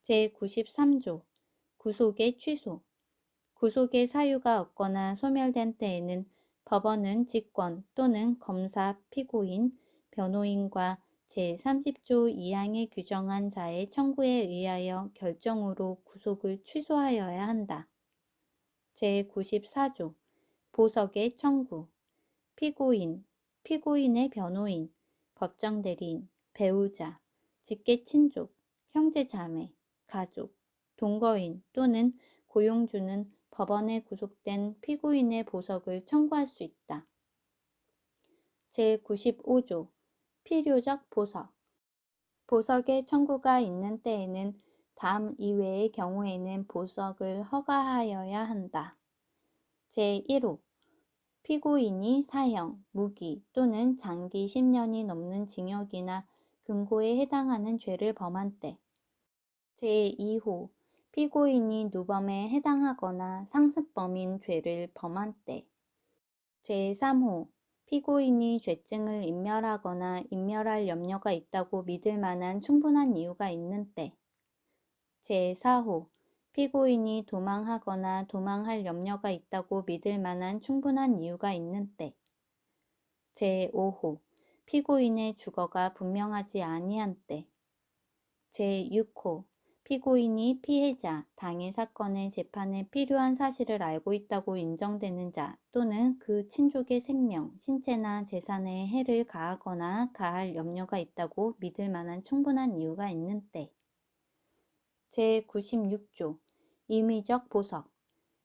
제93조 구속의 취소 구속의 사유가 없거나 소멸된 때에는 법원은 직권 또는 검사, 피고인, 변호인과 제30조 2항에 규정한 자의 청구에 의하여 결정으로 구속을 취소하여야 한다. 제94조 보석의 청구 피고인, 피고인의 변호인, 법정대리인, 배우자, 직계친족, 형제자매, 가족, 동거인 또는 고용주는 법원에 구속된 피고인의 보석을 청구할 수 있다. 제95조 필요적 보석. 보석의 청구가 있는 때에는 다음 이외의 경우에는 보석을 허가하여야 한다. 제1호 피고인이 사형, 무기 또는 장기 10년이 넘는 징역이나 금고에 해당하는 죄를 범한 때. 제2호 피고인이 누범에 해당하거나 상습범인 죄를 범한 때. 제3호 피고인이 죄증을 인멸하거나 인멸할 염려가 있다고 믿을 만한 충분한 이유가 있는 때. 제4호 피고인이 도망하거나 도망할 염려가 있다고 믿을 만한 충분한 이유가 있는 때. 제5호 피고인의 주거가 분명하지 아니한 때. 제6호 피고인이 피해자, 당해 사건의 재판에 필요한 사실을 알고 있다고 인정되는 자 또는 그 친족의 생명, 신체나 재산에 해를 가하거나 가할 염려가 있다고 믿을 만한 충분한 이유가 있는 때. 제96조 임의적 보석.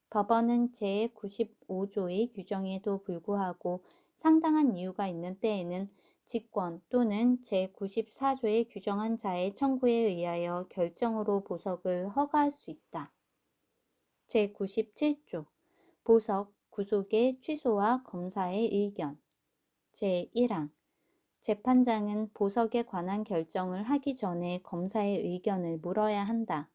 법원은 제95조의 규정에도 불구하고 상당한 이유가 있는 때에는 직권 또는 제94조에 규정한 자의 청구에 의하여 결정으로 보석을 허가할 수 있다. 제97조 보석, 구속의 취소와 검사의 의견. 제1항 재판장은 보석에 관한 결정을 하기 전에 검사의 의견을 물어야 한다.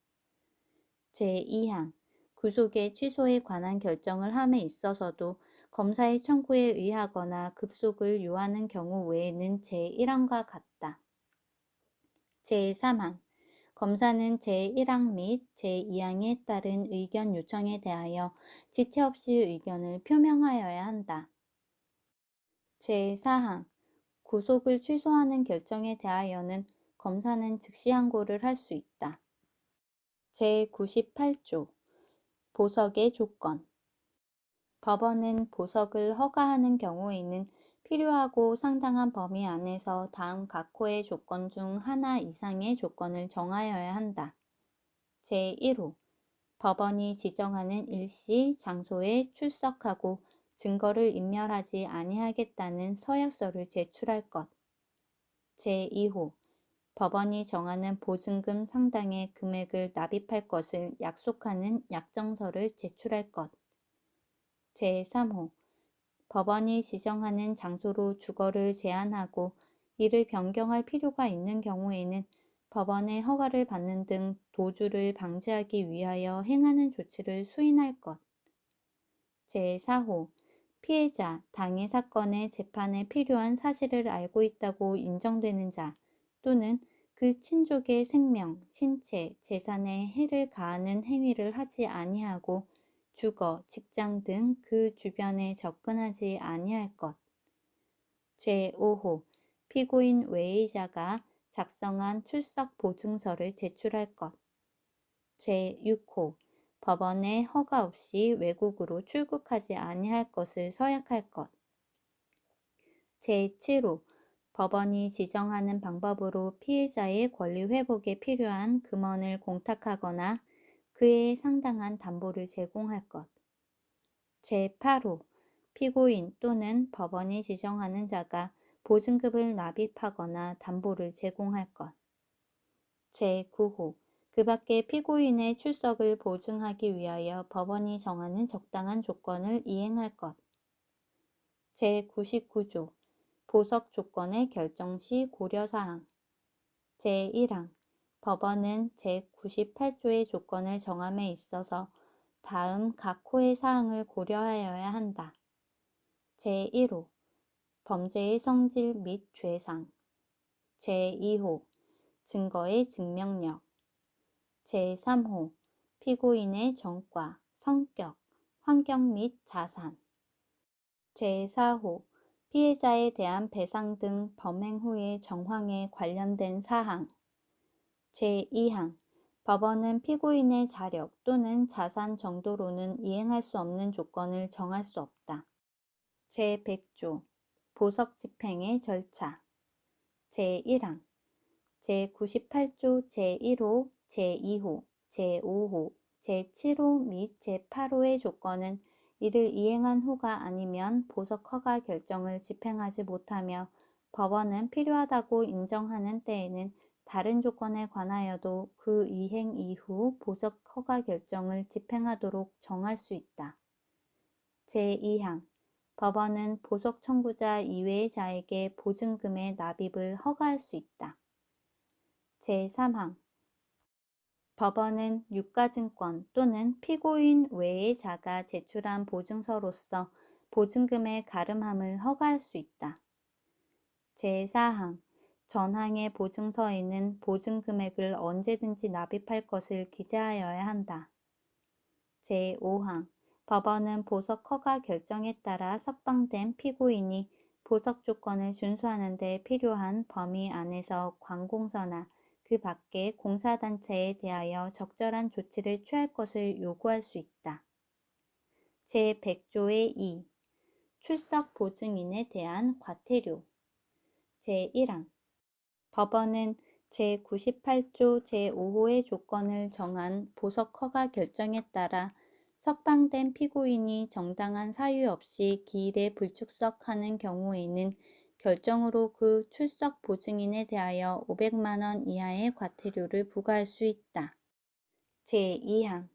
제2항 구속의 취소에 관한 결정을 함에 있어서도 검사의 청구에 의하거나 급속을 요하는 경우 외에는 제1항과 같다. 제3항 검사는 제1항 및 제2항에 따른 의견 요청에 대하여 지체 없이 의견을 표명하여야 한다. 제4항 구속을 취소하는 결정에 대하여는 검사는 즉시 항고를 할 수 있다. 제98조 보석의 조건. 법원은 보석을 허가하는 경우에는 필요하고 상당한 범위 안에서 다음 각 호의 조건 중 하나 이상의 조건을 정하여야 한다. 제1호 법원이 지정하는 일시, 장소에 출석하고 증거를 인멸하지 아니하겠다는 서약서를 제출할 것. 제2호 법원이 정하는 보증금 상당의 금액을 납입할 것을 약속하는 약정서를 제출할 것. 제3호 법원이 지정하는 장소로 주거를 제한하고 이를 변경할 필요가 있는 경우에는 법원의 허가를 받는 등 도주를 방지하기 위하여 행하는 조치를 수인할 것. 제4호 피해자, 당해 사건의 재판에 필요한 사실을 알고 있다고 인정되는 자 또는 그 친족의 생명, 신체, 재산에 해를 가하는 행위를 하지 아니하고 주거, 직장 등 그 주변에 접근하지 아니할 것. 제5호 피고인 외의 자가 작성한 출석 보증서를 제출할 것. 제6호 법원의 허가 없이 외국으로 출국하지 아니할 것을 서약할 것. 제7호 법원이 지정하는 방법으로 피해자의 권리 회복에 필요한 금원을 공탁하거나 그에 상당한 담보를 제공할 것. 제8호 피고인 또는 법원이 지정하는 자가 보증금을 납입하거나 담보를 제공할 것. 제9호 그 밖에 피고인의 출석을 보증하기 위하여 법원이 정하는 적당한 조건을 이행할 것. 제99조 보석 조건의 결정 시 고려사항. 제1항 법원은 제98조의 조건을 정함에 있어서 다음 각 호의 사항을 고려하여야 한다. 제1호 범죄의 성질 및 죄상. 제2호 증거의 증명력. 제3호 피고인의 정과, 성격, 환경 및 자산. 제4호 피해자에 대한 배상 등 범행 후의 정황에 관련된 사항. 제2항 법원은 피고인의 자력 또는 자산 정도로는 이행할 수 없는 조건을 정할 수 없다. 제100조 보석 집행의 절차. 제1항 제98조 제1호 제2호, 제5호, 제7호 및 제8호의 조건은 이를 이행한 후가 아니면 보석 허가 결정을 집행하지 못하며 법원은 필요하다고 인정하는 때에는 다른 조건에 관하여도 그 이행 이후 보석 허가 결정을 집행하도록 정할 수 있다. 제2항 법원은 보석 청구자 이외의 자에게 보증금의 납입을 허가할 수 있다. 제3항 법원은 유가증권 또는 피고인 외의 자가 제출한 보증서로서 보증금의 가름함을 허가할 수 있다. 제4항 전항의 보증서에는 보증금액을 언제든지 납입할 것을 기재하여야 한다. 제5항 법원은 보석 허가 결정에 따라 석방된 피고인이 보석 조건을 준수하는 데 필요한 범위 안에서 관공서나 그 밖의 공사단체에 대하여 적절한 조치를 취할 것을 요구할 수 있다. 제100조의 2 출석 보증인에 대한 과태료 제1항 법원은 제98조 제5호의 조건을 정한 보석 허가 결정에 따라 석방된 피고인이 정당한 사유 없이 기일에 불출석하는 경우에는 결정으로 그 출석 보증인에 대하여 500만 원 이하의 과태료를 부과할 수 있다. 제2항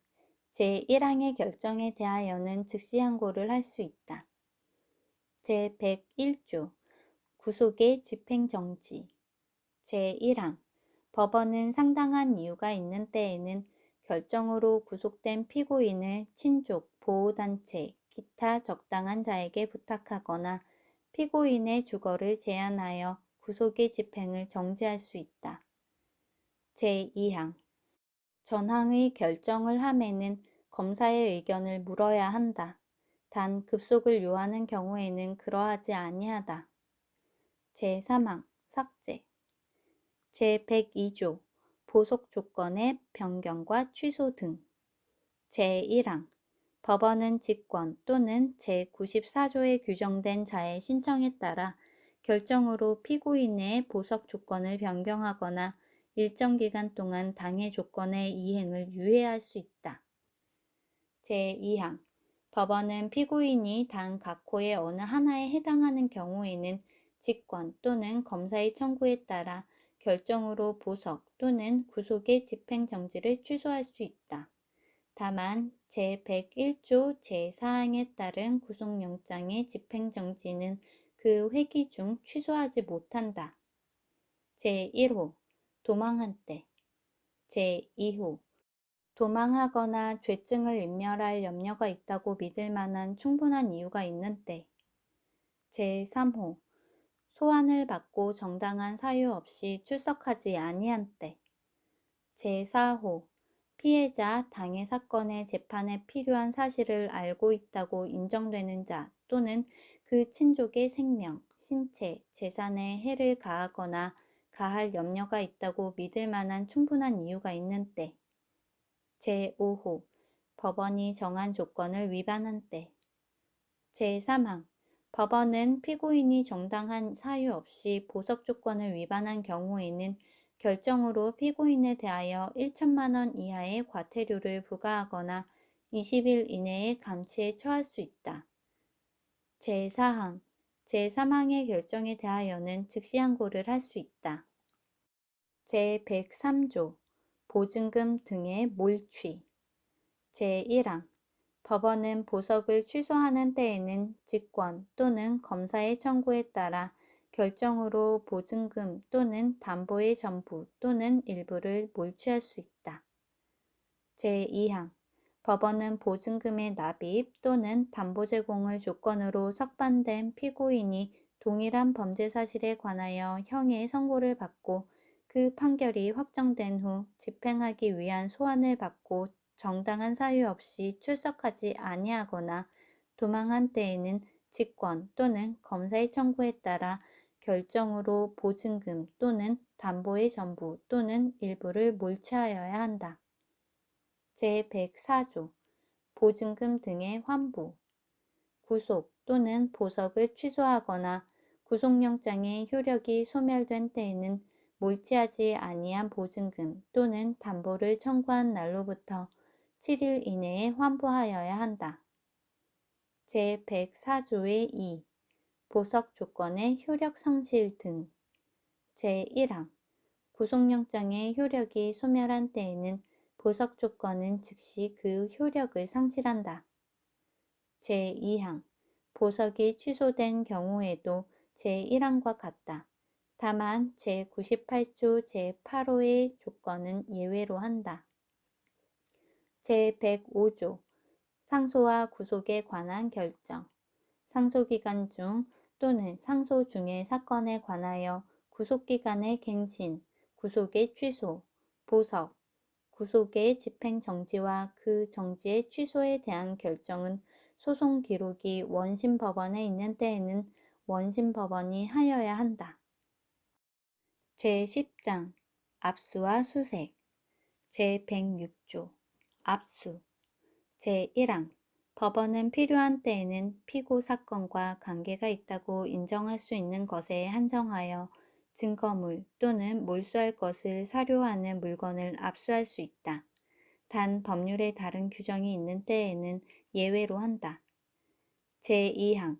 제1항의 결정에 대하여는 즉시 항고를 할 수 있다. 제101조 구속의 집행정지 제1항 법원은 상당한 이유가 있는 때에는 결정으로 구속된 피고인을 친족, 보호단체, 기타 적당한 자에게 부탁하거나 피고인의 주거를 제한하여 구속의 집행을 정지할 수 있다. 제2항 전항의 결정을 함에는 검사의 의견을 물어야 한다. 단 급속을 요하는 경우에는 그러하지 아니하다. 제3항 삭제 제102조 보석 조건의 변경과 취소 등 제1항 법원은 직권 또는 제94조에 규정된 자의 신청에 따라 결정으로 피고인의 보석 조건을 변경하거나 일정 기간 동안 당해 조건의 이행을 유예할 수 있다. 제2항 법원은 피고인이 당 각호의 어느 하나에 해당하는 경우에는 직권 또는 검사의 청구에 따라 결정으로 보석 또는 구속의 집행정지를 취소할 수 있다. 다만 제101조 제4항에 따른 구속영장의 집행정지는 그 회기 중 취소하지 못한다. 제1호 도망한 때 제2호 도망하거나 죄증을 인멸할 염려가 있다고 믿을 만한 충분한 이유가 있는 때 제3호 소환을 받고 정당한 사유 없이 출석하지 아니한 때 제4호 피해자 당해 사건의 재판에 필요한 사실을 알고 있다고 인정되는 자 또는 그 친족의 생명, 신체, 재산에 해를 가하거나 가할 염려가 있다고 믿을 만한 충분한 이유가 있는 때 제5호 법원이 정한 조건을 위반한 때 제3항 법원은 피고인이 정당한 사유 없이 보석 조건을 위반한 경우에는 결정으로 피고인에 대하여 1천만 원 이하의 과태료를 부과하거나 20일 이내에 감치에 처할 수 있다. 제4항 제3항의 결정에 대하여는 즉시 항고를 할 수 있다. 제103조 보증금 등의 몰취 제1항 법원은 보석을 취소하는 때에는 직권 또는 검사의 청구에 따라 결정으로 보증금 또는 담보의 전부 또는 일부를 몰취할 수 있다. 제2항 법원은 보증금의 납입 또는 담보 제공을 조건으로 석방된 피고인이 동일한 범죄 사실에 관하여 형의 선고를 받고 그 판결이 확정된 후 집행하기 위한 소환을 받고 정당한 사유 없이 출석하지 아니하거나 도망한 때에는 직권 또는 검사의 청구에 따라 결정으로 보증금 또는 담보의 전부 또는 일부를 몰취하여야 한다. 제104조 보증금 등의 환부 구속 또는 보석을 취소하거나 구속영장의 효력이 소멸된 때에는 몰취하지 아니한 보증금 또는 담보를 청구한 날로부터 7일 이내에 환부하여야 한다. 제104조의 2. 보석 조건의 효력 상실 등. 제1항. 구속영장의 효력이 소멸한 때에는 보석 조건은 즉시 그 효력을 상실한다. 제2항. 보석이 취소된 경우에도 제1항과 같다. 다만 제98조 제8호의 조건은 예외로 한다. 제105조. 상소와 구속에 관한 결정. 상소기간 중 또는 상소 중의 사건에 관하여 구속기간의 갱신, 구속의 취소, 보석, 구속의 집행 정지와 그 정지의 취소에 대한 결정은 소송 기록이 원심법원에 있는 때에는 원심법원이 하여야 한다. 제10장 압수와 수색. 제106조 압수. 제1항. 법원은 필요한 때에는 피고 사건과 관계가 있다고 인정할 수 있는 것에 한정하여 증거물 또는 몰수할 것을 사료하는 물건을 압수할 수 있다. 단 법률에 다른 규정이 있는 때에는 예외로 한다. 제2항.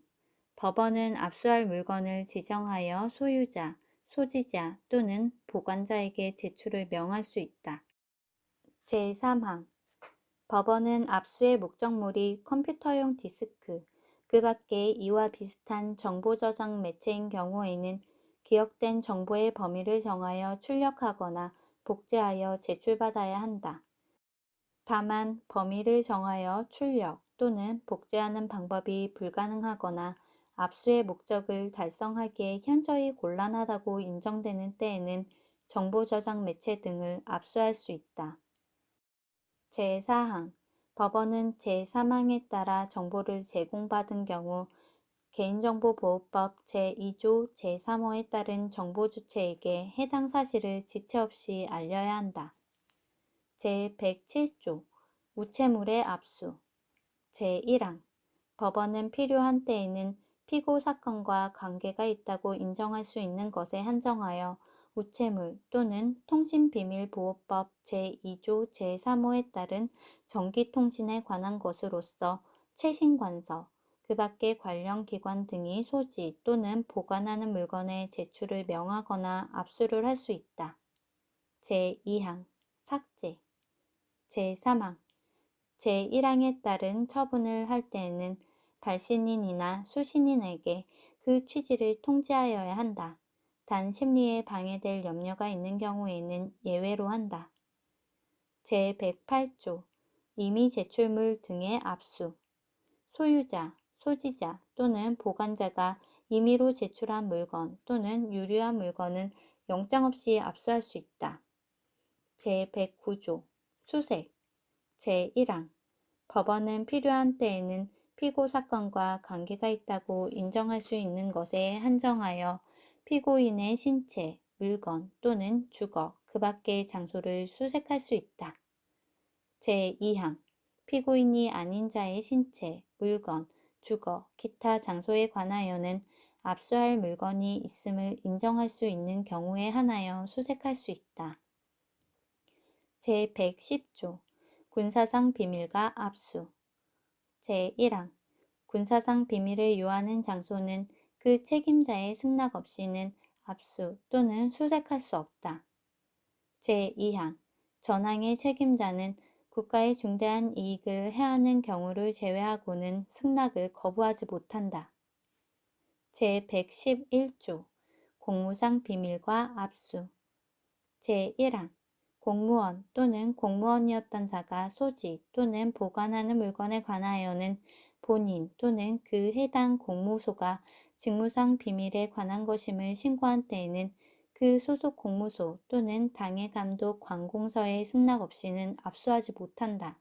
법원은 압수할 물건을 지정하여 소유자, 소지자 또는 보관자에게 제출을 명할 수 있다. 제3항. 법원은 압수의 목적물이 컴퓨터용 디스크, 그 밖에 이와 비슷한 정보 저장 매체인 경우에는 기억된 정보의 범위를 정하여 출력하거나 복제하여 제출받아야 한다. 다만 범위를 정하여 출력 또는 복제하는 방법이 불가능하거나 압수의 목적을 달성하기에 현저히 곤란하다고 인정되는 때에는 정보 저장 매체 등을 압수할 수 있다. 제4항. 법원은 제3항에 따라 정보를 제공받은 경우 개인정보보호법 제2조 제3호에 따른 정보 주체에게 해당 사실을 지체 없이 알려야 한다. 제107조 우체물의 압수. 제1항. 법원은 필요한 때에는 피고 사건과 관계가 있다고 인정할 수 있는 것에 한정하여 우체물 또는 통신비밀보호법 제2조 제3호에 따른 전기통신에 관한 것으로서 최신관서, 그 밖의 관련 기관 등이 소지 또는 보관하는 물건의 제출을 명하거나 압수를 할 수 있다. 제2항. 삭제. 제3항. 제1항에 따른 처분을 할 때에는 발신인이나 수신인에게 그 취지를 통지하여야 한다. 단 심리에 방해될 염려가 있는 경우에는 예외로 한다. 제108조 임의 제출물 등의 압수. 소유자, 소지자 또는 보관자가 임의로 제출한 물건 또는 유류한 물건은 영장 없이 압수할 수 있다. 제109조 수색. 제1항. 법원은 필요한 때에는 피고 사건과 관계가 있다고 인정할 수 있는 것에 한정하여 피고인의 신체, 물건 또는 주거, 그 밖의 장소를 수색할 수 있다. 제2항. 피고인이 아닌 자의 신체, 물건, 주거, 기타 장소에 관하여는 압수할 물건이 있음을 인정할 수 있는 경우에 한하여 수색할 수 있다. 제110조 군사상 비밀과 압수. 제1항. 군사상 비밀을 요하는 장소는 그 책임자의 승낙 없이는 압수 또는 수색할 수 없다. 제2항. 전항의 책임자는 국가의 중대한 이익을 해하는 경우를 제외하고는 승낙을 거부하지 못한다. 제111조 공무상 비밀과 압수. 제1항. 공무원 또는 공무원이었던 자가 소지 또는 보관하는 물건에 관하여는 본인 또는 그 해당 공무소가 직무상 비밀에 관한 것임을 신고한 때에는 그 소속 공무소 또는 당해 감독 관공서의 승낙 없이는 압수하지 못한다.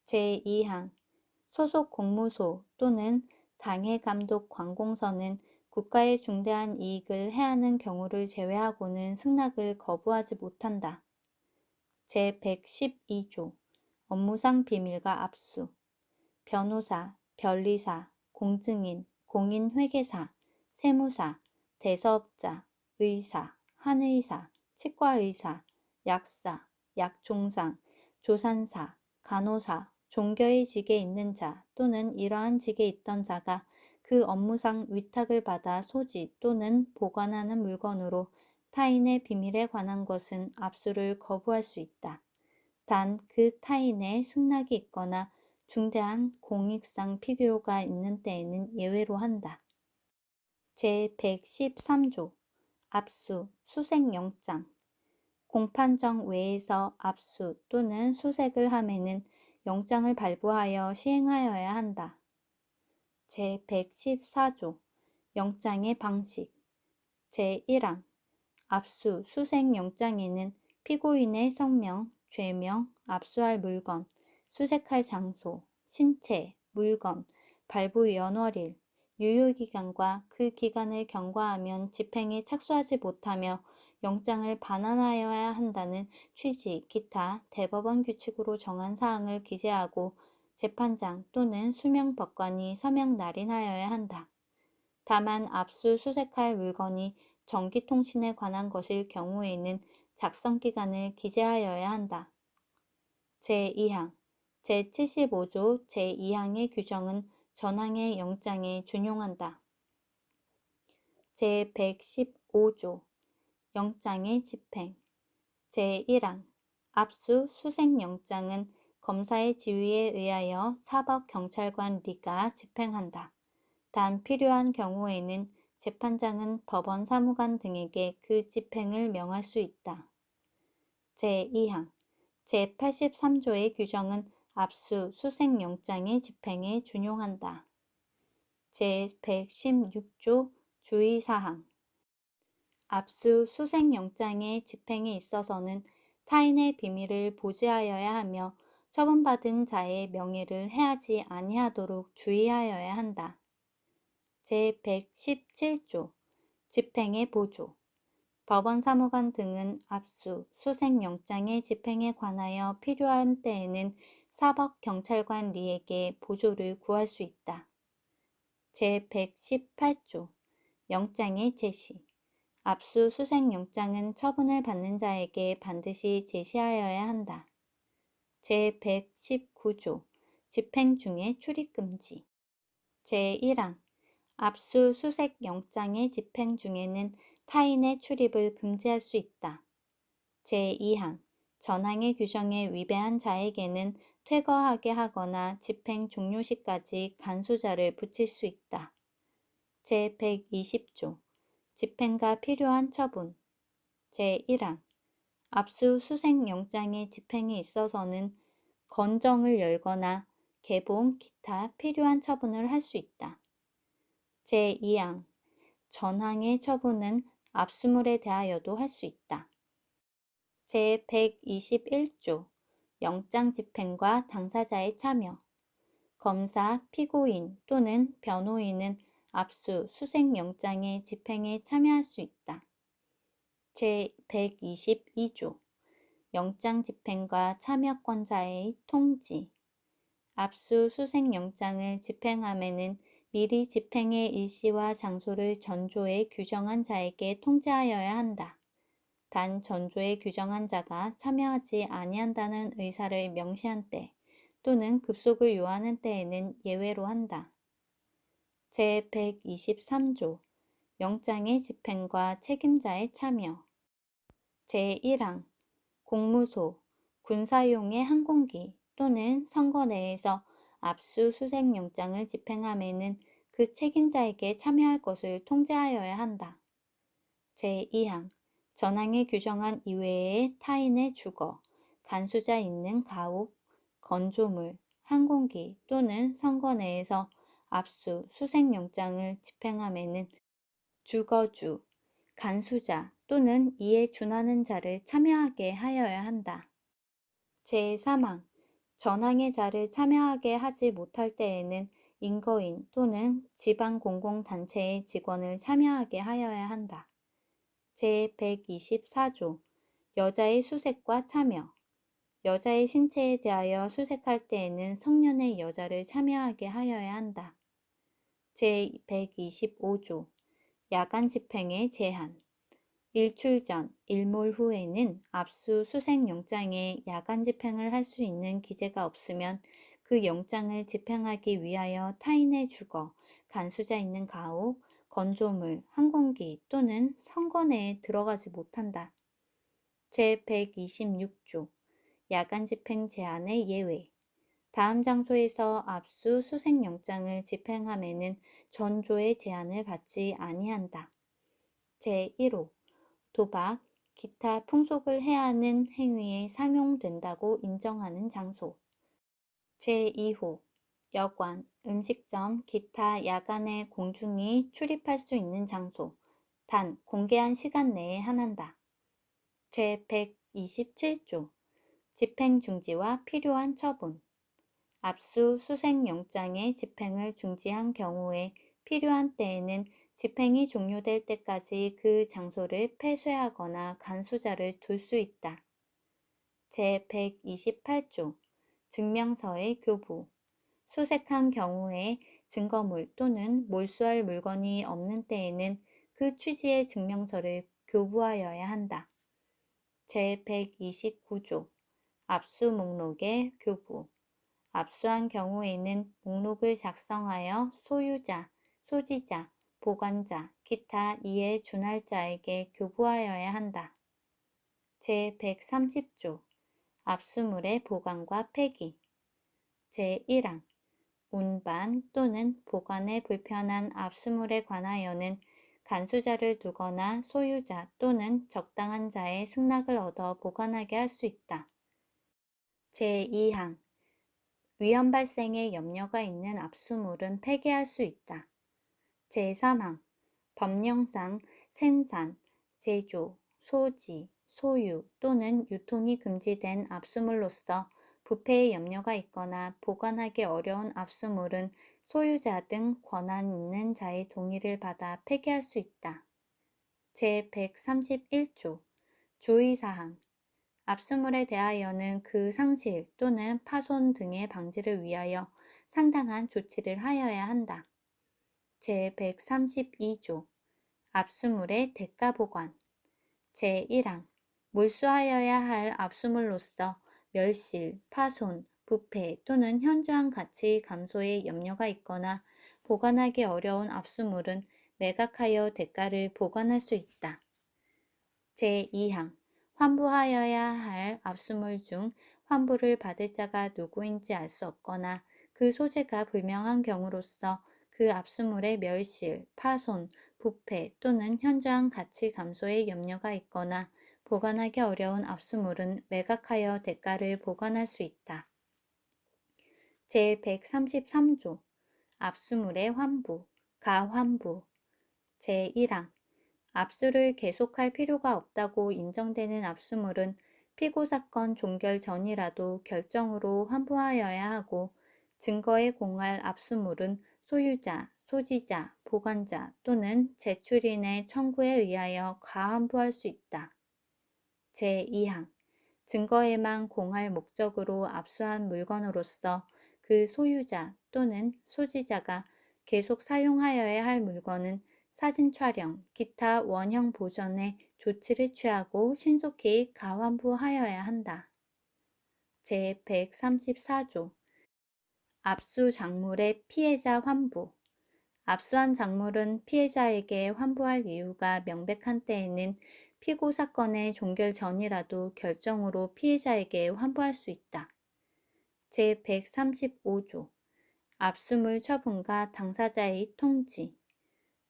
제2항. 소속 공무소 또는 당해 감독 관공서는 국가의 중대한 이익을 해하는 경우를 제외하고는 승낙을 거부하지 못한다. 제112조 업무상 비밀과 압수. 변호사, 변리사, 공증인, 공인회계사, 세무사, 대서업자, 의사, 한의사, 치과의사, 약사, 약종상, 조산사, 간호사, 종교의 직에 있는 자 또는 이러한 직에 있던 자가 그 업무상 위탁을 받아 소지 또는 보관하는 물건으로 타인의 비밀에 관한 것은 압수를 거부할 수 있다. 단 그 타인의 승낙이 있거나 중대한 공익상 필요가 있는 때에는 예외로 한다. 제113조 압수, 수색영장 공판정 외에서 압수 또는 수색을 함에는 영장을 발부하여 시행하여야 한다. 제114조 영장의 방식 제1항 압수, 수색 영장에는 피고인의 성명, 죄명, 압수할 물건, 수색할 장소, 신체, 물건, 발부 연월일, 유효기간과 그 기간을 경과하면 집행에 착수하지 못하며 영장을 반환하여야 한다는 취지, 기타 대법원 규칙으로 정한 사항을 기재하고 재판장 또는 수명법관이 서명 날인하여야 한다. 다만 압수수색할 물건이 전기통신에 관한 것일 경우에는 작성기간을 기재하여야 한다. 제2항 제75조 제2항의 규정은 전항의 영장에 준용한다. 제115조 영장의 집행 제1항 압수수색영장은 검사의 지휘에 의하여 사법경찰관리가 집행한다. 단 필요한 경우에는 재판장은 법원 사무관 등에게 그 집행을 명할 수 있다. 제2항 제83조의 규정은 압수수색영장의 집행에 준용한다. 제116조 주의사항 압수수색영장의 집행에 있어서는 타인의 비밀을 보지하여야 하며 처분받은 자의 명예를 해하지 아니하도록 주의하여야 한다. 제117조 집행의 보조 법원 사무관 등은 압수, 수색영장의 집행에 관하여 필요한 때에는 사법경찰관리에게 보조를 구할 수 있다. 제118조 영장의 제시 압수수색영장은 처분을 받는 자에게 반드시 제시하여야 한다. 제119조 집행 중에 출입금지 제1항 압수수색영장의 집행 중에는 타인의 출입을 금지할 수 있다. 제2항 전항의 규정에 위배한 자에게는 퇴거하게 하거나 집행 종료 시까지 간수자를 붙일 수 있다. 제120조 집행과 필요한 처분 제1항 압수수색영장의 집행에 있어서는 건정을 열거나 개봉, 기타 필요한 처분을 할 수 있다. 제2항 전항의 처분은 압수물에 대하여도 할 수 있다. 제121조 영장 집행과 당사자의 참여 검사, 피고인 또는 변호인은 압수, 수색영장의 집행에 참여할 수 있다. 제122조 영장 집행과 참여권자의 통지 압수수색영장을 집행함에는 미리 집행의 일시와 장소를 전조에 규정한 자에게 통지하여야 한다. 단 전조에 규정한 자가 참여하지 아니한다는 의사를 명시한 때 또는 급속을 요하는 때에는 예외로 한다. 제123조 영장의 집행과 책임자의 참여 제1항 공무소, 군사용의 항공기 또는 선거 내에서 압수수색영장을 집행함에는 그 책임자에게 참여할 것을 통지하여야 한다. 제2항 전항에 규정한 이외의 타인의 주거, 간수자 있는 가옥, 건조물, 항공기 또는 선거 내에서 압수, 수색영장을 집행함에는 주거주, 간수자 또는 이에 준하는 자를 참여하게 하여야 한다. 제3항 전항의 자를 참여하게 하지 못할 때에는 인거인 또는 지방공공단체의 직원을 참여하게 하여야 한다. 제124조 여자의 수색과 참여 여자의 신체에 대하여 수색할 때에는 성년의 여자를 참여하게 하여야 한다. 제125조 야간 집행의 제한 일출 전, 일몰 후에는 압수수색영장에 야간 집행을 할 수 있는 기재가 없으면 그 영장을 집행하기 위하여 타인의 주거, 간수자 있는 가옥, 건조물, 항공기 또는 선거 내에 들어가지 못한다. 제126조 야간 집행 제한의 예외. 다음 장소에서 압수수색영장을 집행함에는 전조의 제한을 받지 아니한다. 제1호 도박, 기타 풍속을 해하는 행위에 상용된다고 인정하는 장소. 제2호 여관, 음식점, 기타 야간에 공중이 출입할 수 있는 장소. 단 공개한 시간 내에 한한다. 제127조 집행중지와 필요한 처분. 압수수색영장의 집행을 중지한 경우에 필요한 때에는 집행이 종료될 때까지 그 장소를 폐쇄하거나 간수자를 둘 수 있다. 제128조 증명서의 교부. 수색한 경우에 증거물 또는 몰수할 물건이 없는 때에는 그 취지의 증명서를 교부하여야 한다. 제129조 압수 목록의 교부. 압수한 경우에는 목록을 작성하여 소유자, 소지자, 보관자, 기타 이에 준할 자에게 교부하여야 한다. 제130조 압수물의 보관과 폐기. 제1항 운반 또는 보관에 불편한 압수물에 관하여는 간수자를 두거나 소유자 또는 적당한 자의 승낙을 얻어 보관하게 할 수 있다. 제2항 위험 발생의 염려가 있는 압수물은 폐기할 수 있다. 제3항 법령상 생산, 제조, 소지, 소유 또는 유통이 금지된 압수물로서 부패의 염려가 있거나 보관하기 어려운 압수물은 소유자 등 권한 있는 자의 동의를 받아 폐기할 수 있다. 제131조 주의사항 압수물에 대하여는 그 상실 또는 파손 등의 방지를 위하여 상당한 조치를 하여야 한다. 제132조 압수물의 대가 보관. 제1항 몰수하여야 할 압수물로서 멸실, 파손, 부패 또는 현저한 가치 감소의 염려가 있거나 보관하기 어려운 압수물은 매각하여 대가를 보관할 수 있다. 제2항 환부하여야 할 압수물 중 환부를 받을 자가 누구인지 알 수 없거나 그 소재가 불명한 경우로서 그 압수물의 멸실, 파손, 부패 또는 현저한 가치 감소의 염려가 있거나 보관하기 어려운 압수물은 매각하여 대가를 보관할 수 있다. 제133조 압수물의 환부, 가환부. 제1항 압수를 계속할 필요가 없다고 인정되는 압수물은 피고 사건 종결 전이라도 결정으로 환부하여야 하고 증거에 공할 압수물은 소유자, 소지자, 보관자 또는 제출인의 청구에 의하여 가환부할 수 있다. 제2항 증거에만 공할 목적으로 압수한 물건으로서 그 소유자 또는 소지자가 계속 사용하여야 할 물건은 사진 촬영, 기타 원형 보존에 조치를 취하고 신속히 가환부하여야 한다. 제134조 압수 작물의 피해자 환부. 압수한 작물은 피해자에게 환부할 이유가 명백한 때에는 피고 사건의 종결 전이라도 결정으로 피해자에게 환부할 수 있다. 제135조 압수물 처분과 당사자의 통지.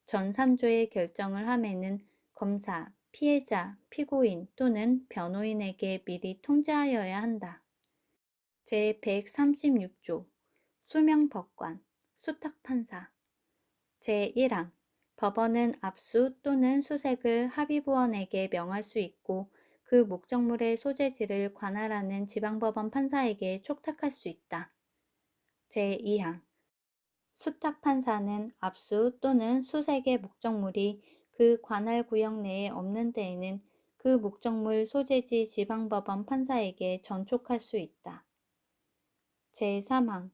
전 3조의 결정을 함에는 검사, 피해자, 피고인 또는 변호인에게 미리 통지하여야 한다. 제136조 수명법관, 수탁판사. 제1항 법원은 압수 또는 수색을 합의부원에게 명할 수 있고 그 목적물의 소재지를 관할하는 지방법원 판사에게 촉탁할 수 있다. 제2항 수탁판사는 압수 또는 수색의 목적물이 그 관할 구역 내에 없는 데에는 그 목적물 소재지 지방법원 판사에게 전촉할 수 있다. 제3항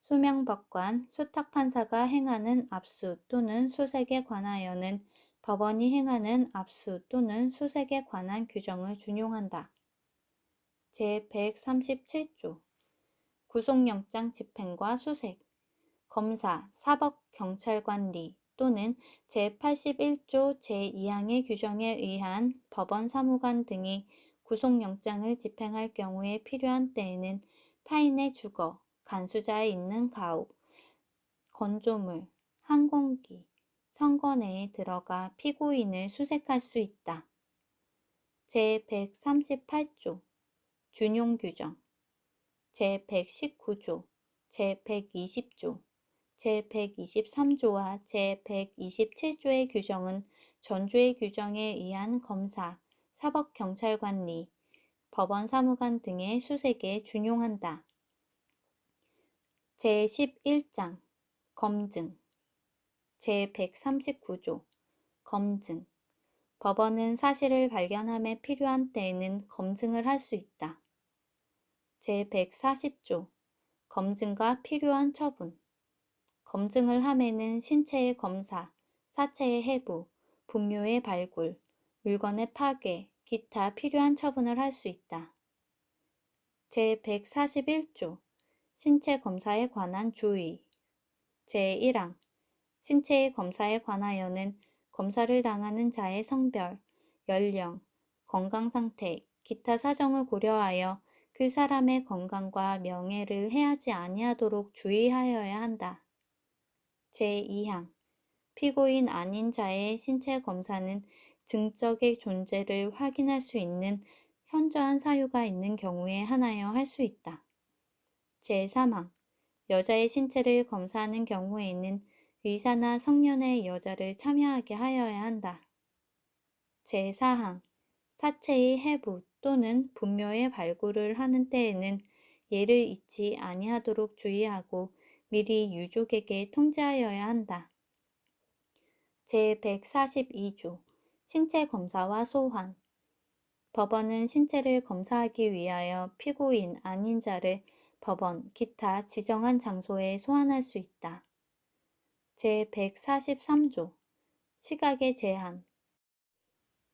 수명법관, 수탁판사가 행하는 압수 또는 수색에 관하여는 법원이 행하는 압수 또는 수색에 관한 규정을 준용한다. 제137조 구속영장 집행과 수색, 검사, 사법경찰관리 또는 제81조 제2항의 규정에 의한 법원 사무관 등이 구속영장을 집행할 경우에 필요한 때에는 타인의 주거, 간수자에 있는 가옥, 건조물, 항공기, 선거 내에 들어가 피고인을 수색할 수 있다. 제138조 준용규정 제119조, 제120조, 제123조와 제127조의 규정은 전조의 규정에 의한 검사, 사법경찰관리, 법원 사무관 등의 수색에 준용한다. 제11장 검증 제139조 검증 법원은 사실을 발견함에 필요한 때에는 검증을 할 수 있다. 제140조 검증과 필요한 처분 검증을 함에는 신체의 검사, 사체의 해부, 분묘의 발굴, 물건의 파괴, 기타 필요한 처분을 할 수 있다. 제141조 신체 검사에 관한 주의 제1항 신체의 검사에 관하여는 검사를 당하는 자의 성별, 연령, 건강상태, 기타 사정을 고려하여 그 사람의 건강과 명예를 해하지 아니하도록 주의하여야 한다. 제2항 피고인 아닌 자의 신체 검사는 증적의 존재를 확인할 수 있는 현저한 사유가 있는 경우에 하나여 할 수 있다. 제3항 여자의 신체를 검사하는 경우에는 의사나 성년의 여자를 참여하게 하여야 한다. 제4항 사체의 해부 또는 분묘의 발굴을 하는 때에는 예를 잊지 아니하도록 주의하고 미리 유족에게 통지하여야 한다. 제142조 신체 검사와 소환 법원은 신체를 검사하기 위하여 피고인 아닌 자를 법원, 기타 지정한 장소에 소환할 수 있다. 제143조 시각의 제한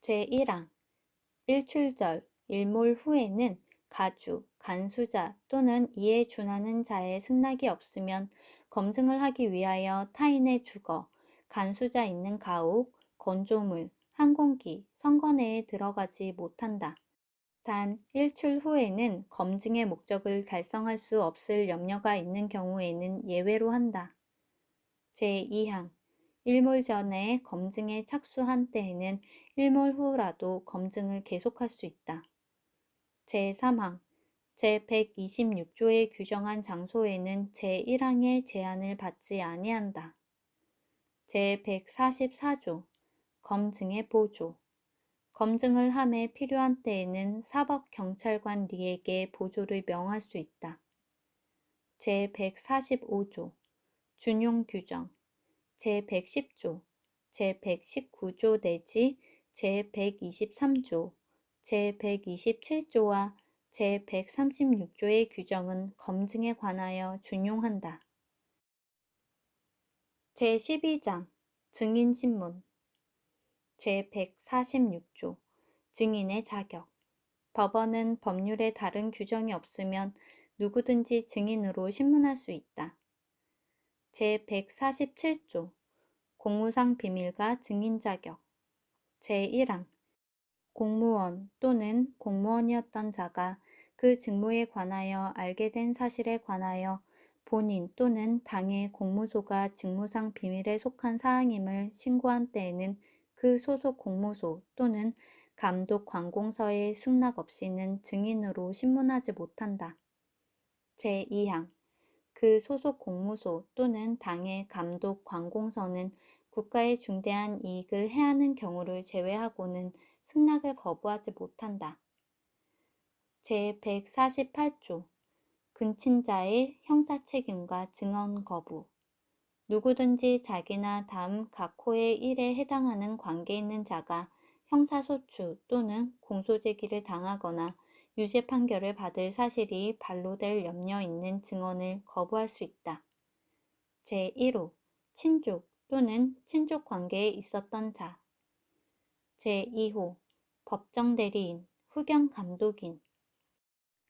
제1항 일출절, 일몰 후에는 가주, 간수자 또는 이에 준하는 자의 승낙이 없으면 검증을 하기 위하여 타인의 주거, 간수자 있는 가옥, 건조물, 항공기, 선거 내에 들어가지 못한다. 단 일출 후에는 검증의 목적을 달성할 수 없을 염려가 있는 경우에는 예외로 한다. 제2항 일몰 전에 검증에 착수한 때에는 일몰 후라도 검증을 계속할 수 있다. 제3항 제126조에 규정한 장소에는 제1항의 제한을 받지 아니한다. 제144조 검증의 보조 검증을 함에 필요한 때에는 사법경찰관리에게 보조를 명할 수 있다. 제145조 준용규정 제110조, 제119조 내지 제123조, 제127조와 제136조의 규정은 검증에 관하여 준용한다. 제12장 증인신문 제146조 증인의 자격 법원은 법률에 다른 규정이 없으면 누구든지 증인으로 신문할 수 있다. 제147조 공무상 비밀과 증인 자격 제1항 공무원 또는 공무원이었던 자가 그 직무에 관하여 알게 된 사실에 관하여 본인 또는 당의 공무소가 직무상 비밀에 속한 사항임을 신고한 때에는 그 소속 공무소 또는 감독 관공서의 승낙 없이는 증인으로 신문하지 못한다. 제2항 그 소속 공무소 또는 당의 감독 관공서는 국가의 중대한 이익을 해하는 경우를 제외하고는 승낙을 거부하지 못한다. 제148조 근친자의 형사책임과 증언 거부 누구든지 자기나 다음 각호의 일에 해당하는 관계 있는 자가 형사소추 또는 공소제기를 당하거나 유죄 판결을 받을 사실이 반로될 염려 있는 증언을 거부할 수 있다. 제1호 친족 또는 친족 관계에 있었던 자 제2호 법정대리인, 후견감독인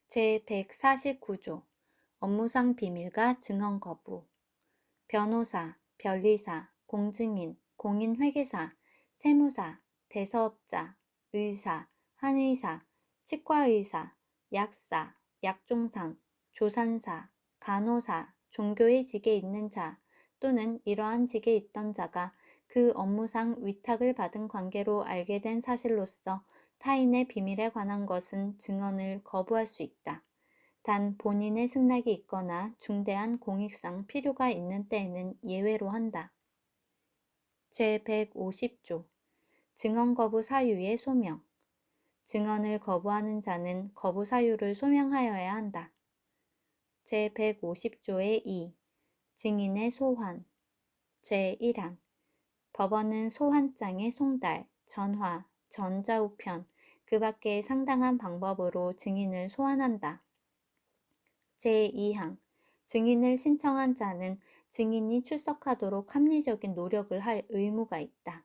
제149조 업무상 비밀과 증언 거부 변호사, 변리사, 공증인, 공인회계사, 세무사, 대서업자, 의사, 한의사, 치과의사, 약사, 약종상, 조산사, 간호사, 종교의 직에 있는 자 또는 이러한 직에 있던 자가 그 업무상 위탁을 받은 관계로 알게 된 사실로서 타인의 비밀에 관한 것은 증언을 거부할 수 있다. 단 본인의 승낙이 있거나 중대한 공익상 필요가 있는 때에는 예외로 한다. 제150조 증언 거부 사유의 소명 증언을 거부하는 자는 거부 사유를 소명하여야 한다. 제150조의 2 증인의 소환 제1항 법원은 소환장의 송달, 전화, 전자우편, 그 밖의 상당한 방법으로 증인을 소환한다. 제2항 증인을 신청한 자는 증인이 출석하도록 합리적인 노력을 할 의무가 있다.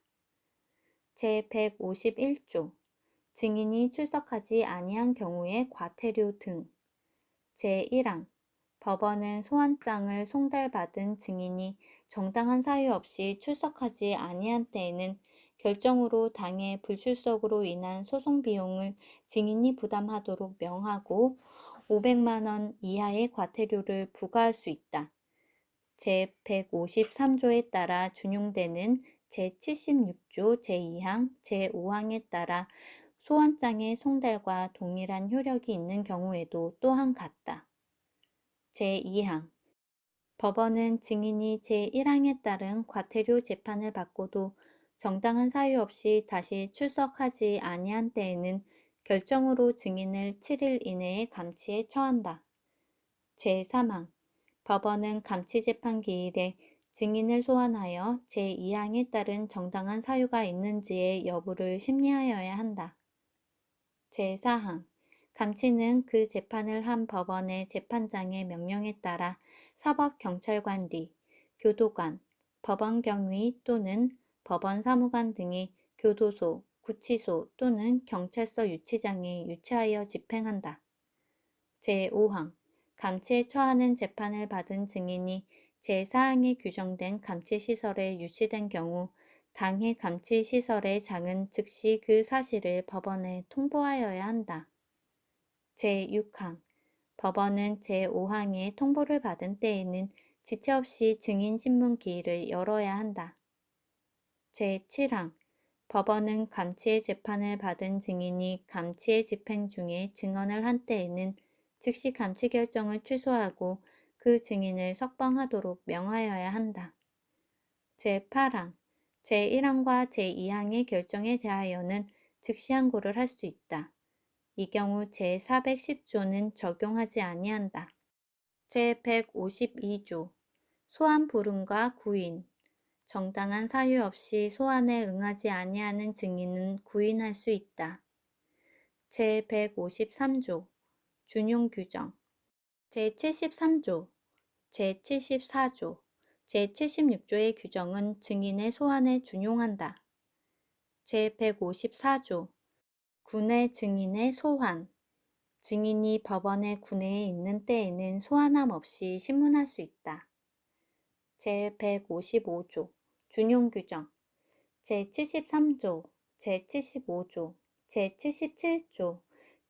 제151조 증인이 출석하지 아니한 경우의 과태료 등 제1항 법원은 소환장을 송달받은 증인이 정당한 사유 없이 출석하지 아니한 때에는 결정으로 당해 불출석으로 인한 소송 비용을 증인이 부담하도록 명하고 500만 원 이하의 과태료를 부과할 수 있다. 제153조에 따라 준용되는 제76조 제2항, 제5항에 따라 소환장의 송달과 동일한 효력이 있는 경우에도 또한 같다. 제2항 법원은 증인이 제1항에 따른 과태료 재판을 받고도 정당한 사유 없이 다시 출석하지 아니한 때에는 결정으로 증인을 7일 이내에 감치에 처한다. 제3항 법원은 감치재판 기일에 증인을 소환하여 제2항에 따른 정당한 사유가 있는지의 여부를 심리하여야 한다. 제4항 감치는 그 재판을 한 법원의 재판장의 명령에 따라 사법경찰관리, 교도관, 법원경위 또는 법원사무관 등이 교도소, 구치소 또는 경찰서 유치장에 유치하여 집행한다. 제5항 감치에 처하는 재판을 받은 증인이 제4항에 규정된 감치시설에 유치된 경우 당해 감치시설의 장은 즉시 그 사실을 법원에 통보하여야 한다. 제6항 법원은 제5항의 통보를 받은 때에는 지체 없이 증인신문 기일을 열어야 한다. 제7항 법원은 감치의 재판을 받은 증인이 감치의 집행 중에 증언을 한 때에는 즉시 감치 결정을 취소하고 그 증인을 석방하도록 명하여야 한다. 제8항 제1항과 제2항의 결정에 대하여는 즉시 항고를 할 수 있다. 이 경우 제410조는 적용하지 아니한다. 제152조 소환 불응과 구인 정당한 사유 없이 소환에 응하지 아니하는 증인은 구인할 수 있다. 제153조 준용 규정 제73조, 제74조, 제76조의 규정은 증인의 소환에 준용한다. 제154조 군의 증인의 소환 증인이 법원의 군내에 있는 때에는 소환함 없이 신문할 수 있다. 제155조 준용 규정 제73조, 제75조, 제77조,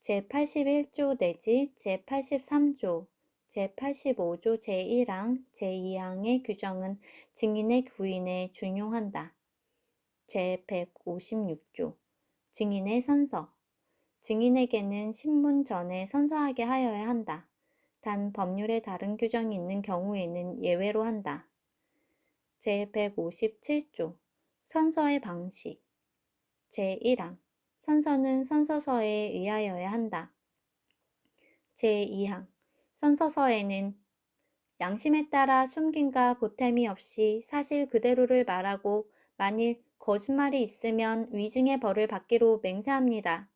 제81조 내지 제83조, 제85조 제1항, 제2항의 규정은 증인의 구인에 준용한다. 제156조 증인의 선서 증인에게는 신문 전에 선서하게 하여야 한다. 단 법률에 다른 규정이 있는 경우에는 예외로 한다. 제157조 선서의 방식 제1항 선서는 선서서에 의하여야 한다. 제2항 선서서에는 양심에 따라 숨김과 보탬이 없이 사실 그대로를 말하고 만일 거짓말이 있으면 위증의 벌을 받기로 맹세합니다.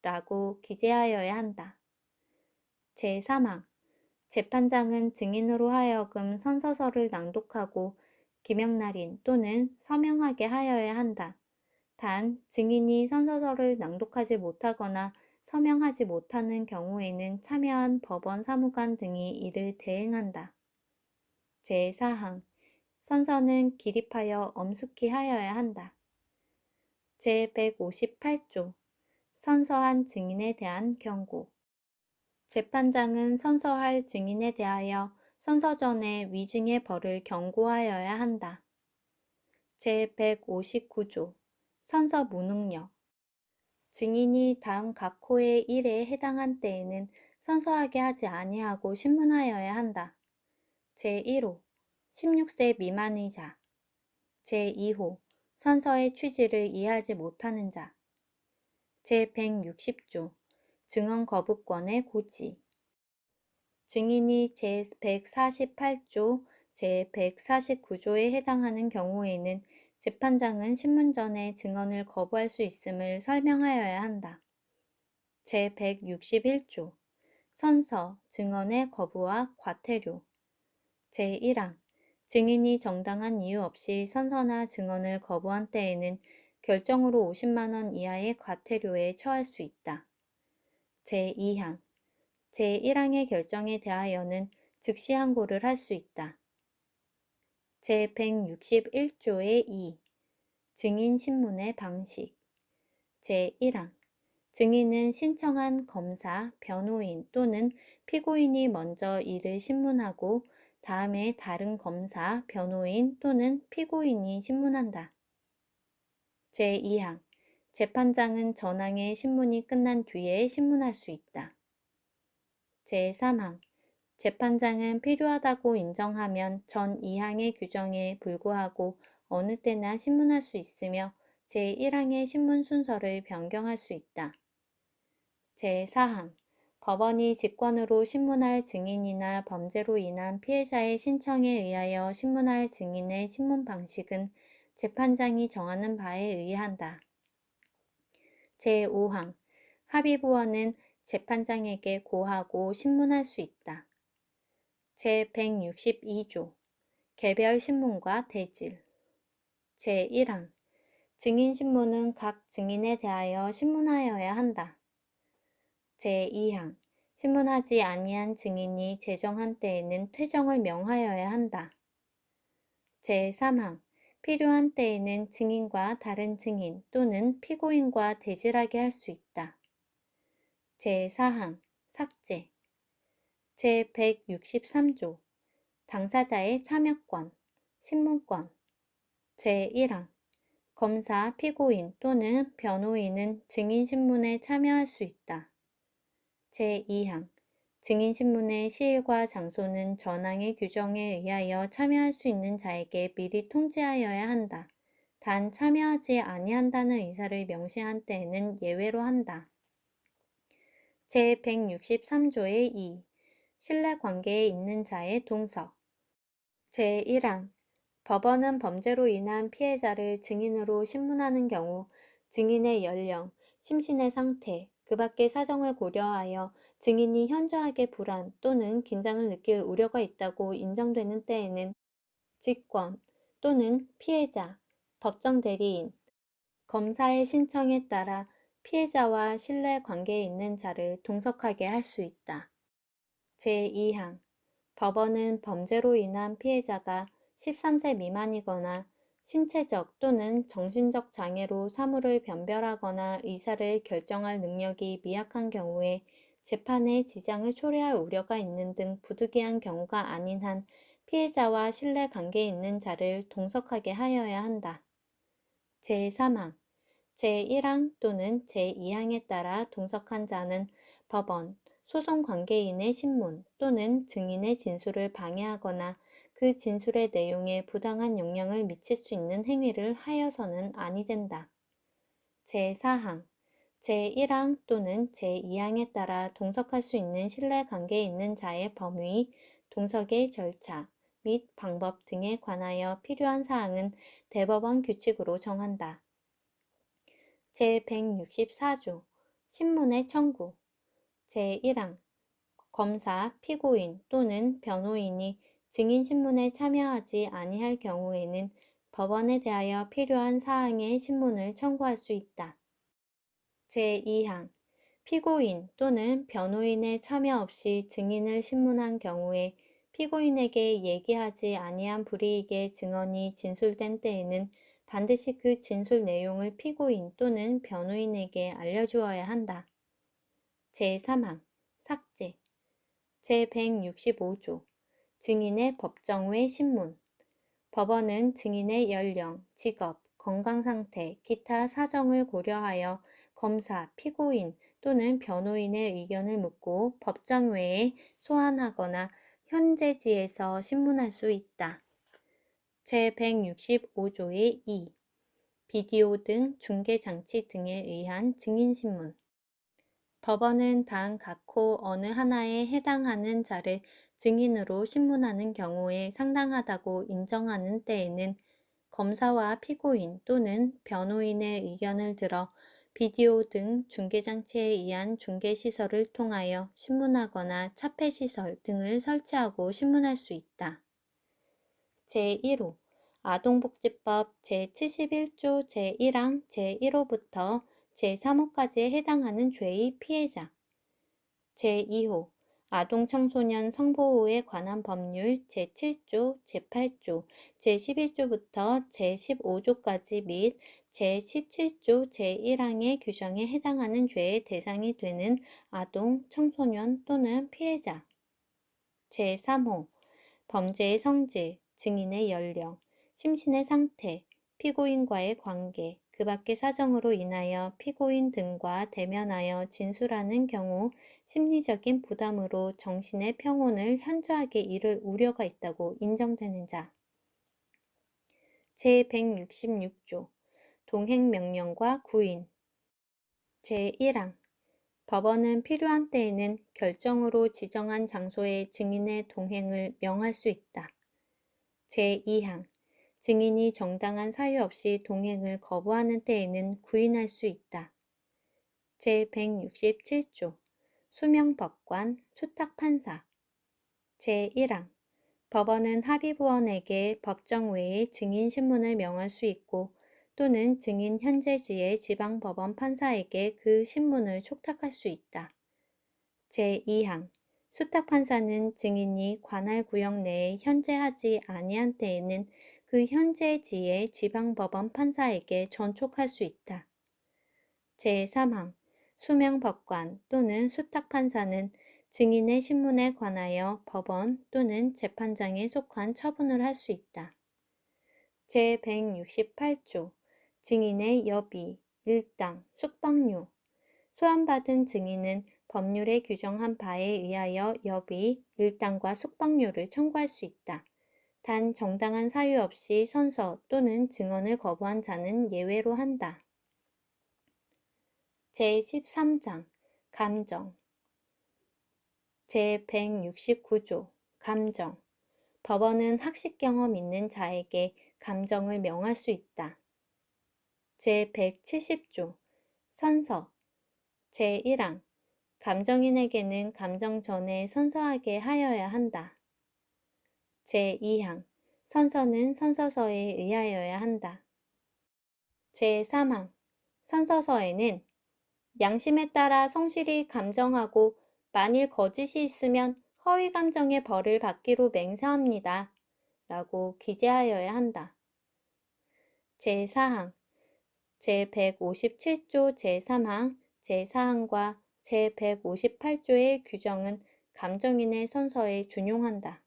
라고 기재하여야 한다. 제3항 재판장은 증인으로 하여금 선서서를 낭독하고 기명날인 또는 서명하게 하여야 한다. 단, 증인이 선서서를 낭독하지 못하거나 서명하지 못하는 경우에는 참여한 법원 사무관 등이 이를 대행한다. 제4항 선서는 기립하여 엄숙히 하여야 한다. 제158조 선서한 증인에 대한 경고. 재판장은 선서할 증인에 대하여 선서 전에 위증의 벌을 경고하여야 한다. 제159조 선서 무능력. 증인이 다음 각 호의 1에 해당한 때에는 선서하게 하지 아니하고 신문하여야 한다. 제1호 16세 미만의 자. 제2호 선서의 취지를 이해하지 못하는 자. 제160조 증언 거부권의 고지. 증인이 제148조, 제149조에 해당하는 경우에는 재판장은 신문 전에 증언을 거부할 수 있음을 설명하여야 한다. 제161조 선서, 증언의 거부와 과태료. 제1항 증인이 정당한 이유 없이 선서나 증언을 거부한 때에는 결정으로 50만 원 이하의 과태료에 처할 수 있다. 제2항 제1항의 결정에 대하여는 즉시 항고를 할 수 있다. 제161조의 2 증인 신문의 방식. 제1항 증인은 신청한 검사, 변호인 또는 피고인이 먼저 이를 신문하고 다음에 다른 검사, 변호인 또는 피고인이 신문한다. 제2항 재판장은 전항의 신문이 끝난 뒤에 신문할 수 있다. 제3항 재판장은 필요하다고 인정하면 전 2항의 규정에 불구하고 어느 때나 신문할 수 있으며 제1항의 신문 순서를 변경할 수 있다. 제4항 법원이 직권으로 신문할 증인이나 범죄로 인한 피해자의 신청에 의하여 신문할 증인의 신문 방식은 재판장이 정하는 바에 의한다. 제5항 합의부원은 재판장에게 고하고 신문할 수 있다. 제162조 개별 신문과 대질. 제1항 증인신문은 각 증인에 대하여 신문하여야 한다. 제2항 신문하지 아니한 증인이 제정한 때에는 퇴정을 명하여야 한다. 제3항 필요한 때에는 증인과 다른 증인 또는 피고인과 대질하게 할 수 있다. 제4항 삭제. 제163조 당사자의 참여권, 신문권. 제1항 검사, 피고인 또는 변호인은 증인신문에 참여할 수 있다. 제2항 증인신문의 시일과 장소는 전항의 규정에 의하여 참여할 수 있는 자에게 미리 통지하여야 한다. 단 참여하지 아니한다는 의사를 명시한 때에는 예외로 한다. 제163조의 2 신뢰관계에 있는 자의 동석. 제1항 법원은 범죄로 인한 피해자를 증인으로 신문하는 경우 증인의 연령, 심신의 상태, 그 밖의 사정을 고려하여 증인이 현저하게 불안 또는 긴장을 느낄 우려가 있다고 인정되는 때에는 직권 또는 피해자, 법정 대리인, 검사의 신청에 따라 피해자와 신뢰 관계에 있는 자를 동석하게 할 수 있다. 제2항 법원은 범죄로 인한 피해자가 13세 미만이거나 신체적 또는 정신적 장애로 사물을 변별하거나 의사를 결정할 능력이 미약한 경우에 재판에 지장을 초래할 우려가 있는 등 부득이한 경우가 아닌 한 피해자와 신뢰 관계에 있는 자를 동석하게 하여야 한다. 제3항 제1항 또는 제2항에 따라 동석한 자는 법원, 소송 관계인의 신문 또는 증인의 진술을 방해하거나 그 진술의 내용에 부당한 영향을 미칠 수 있는 행위를 하여서는 아니 된다. 제4항 제1항 또는 제2항에 따라 동석할 수 있는 신뢰 관계에 있는 자의 범위, 동석의 절차 및 방법 등에 관하여 필요한 사항은 대법원 규칙으로 정한다. 제164조 신문의 청구. 제1항 검사, 피고인 또는 변호인이 증인신문에 참여하지 아니할 경우에는 법원에 대하여 필요한 사항의 신문을 청구할 수 있다. 제2항 피고인 또는 변호인의 참여 없이 증인을 신문한 경우에 피고인에게 얘기하지 아니한 불이익의 증언이 진술된 때에는 반드시 그 진술 내용을 피고인 또는 변호인에게 알려주어야 한다. 제3항 삭제 제165조 증인의 법정외 신문 법원은 증인의 연령, 직업, 건강상태, 기타 사정을 고려하여 검사, 피고인 또는 변호인의 의견을 묻고 법정 외에 소환하거나 현재지에서 신문할 수 있다. 제165조의 2. 비디오 등 중계장치 등에 의한 증인신문 법원은 단 각호 어느 하나에 해당하는 자를 증인으로 신문하는 경우에 상당하다고 인정하는 때에는 검사와 피고인 또는 변호인의 의견을 들어 비디오 등 중계장치에 의한 중계시설을 통하여 신문하거나 차폐시설 등을 설치하고 신문할 수 있다. 제1호 아동복지법 제71조 제1항 제1호부터 제3호까지에 해당하는 죄의 피해자 제2호 아동청소년 성보호에 관한 법률 제7조, 제8조, 제11조부터 제15조까지 및 제17조 제1항의 규정에 해당하는 죄의 대상이 되는 아동, 청소년 또는 피해자 제3호 범죄의 성질, 증인의 연령, 심신의 상태, 피고인과의 관계, 그 밖의 사정으로 인하여 피고인 등과 대면하여 진술하는 경우 심리적인 부담으로 정신의 평온을 현저하게 잃을 우려가 있다고 인정되는 자. 제166조 동행명령과 구인 제1항 법원은 필요한 때에는 결정으로 지정한 장소에 증인의 동행을 명할 수 있다. 제2항 증인이 정당한 사유 없이 동행을 거부하는 때에는 구인할 수 있다. 제167조 수명법관, 수탁판사 제1항 법원은 합의부원에게 법정 외에 증인신문을 명할 수 있고 또는 증인 현재지의 지방법원 판사에게 그 신문을 촉탁할 수 있다. 제2항 수탁판사는 증인이 관할 구역 내에 현재하지 아니한 때에는 그 현재지의 지방법원 판사에게 전촉할 수 있다. 제3항 수명법관 또는 수탁판사는 증인의 신문에 관하여 법원 또는 재판장에 속한 처분을 할 수 있다. 제168조 증인의 여비, 일당, 숙박료 소환받은 증인은 법률에 규정한 바에 의하여 여비, 일당과 숙박료를 청구할 수 있다. 단 정당한 사유 없이 선서 또는 증언을 거부한 자는 예외로 한다. 제13장 감정 제169조 감정 법원은 학식 경험 있는 자에게 감정을 명할 수 있다. 제170조 선서 제1항 감정인에게는 감정 전에 선서하게 하여야 한다. 제2항 선서는 선서서에 의하여야 한다. 제3항 선서서에는 양심에 따라 성실히 감정하고 만일 거짓이 있으면 허위 감정의 벌을 받기로 맹세합니다. 라고 기재하여야 한다. 제4항 제157조 제3항 제4항과 제158조의 규정은 감정인의 선서에 준용한다.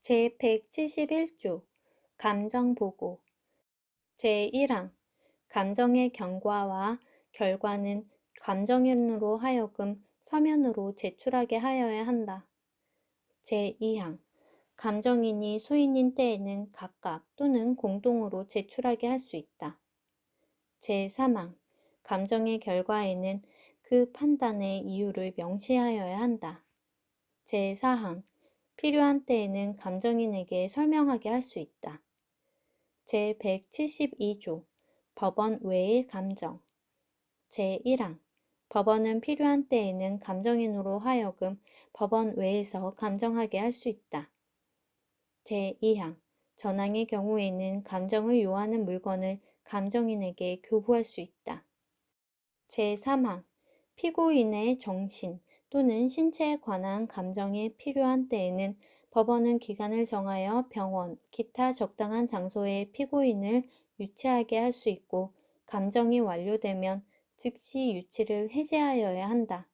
제171조 감정보고 제1항 감정의 경과와 결과는 감정인으로 하여금 서면으로 제출하게 하여야 한다. 제2항 감정인이 수인인 때에는 각각 또는 공동으로 제출하게 할 수 있다. 제3항 감정의 결과에는 그 판단의 이유를 명시하여야 한다. 제4항 필요한 때에는 감정인에게 설명하게 할 수 있다. 제172조 법원 외의 감정 제1항 법원은 필요한 때에는 감정인으로 하여금 법원 외에서 감정하게 할 수 있다. 제2항 전항의 경우에는 감정을 요하는 물건을 감정인에게 교부할 수 있다. 제3항 피고인의 정신 또는 신체에 관한 감정이 필요한 때에는 법원은 기간을 정하여 병원, 기타 적당한 장소에 피고인을 유치하게 할 수 있고 감정이 완료되면 즉시 유치를 해제하여야 한다.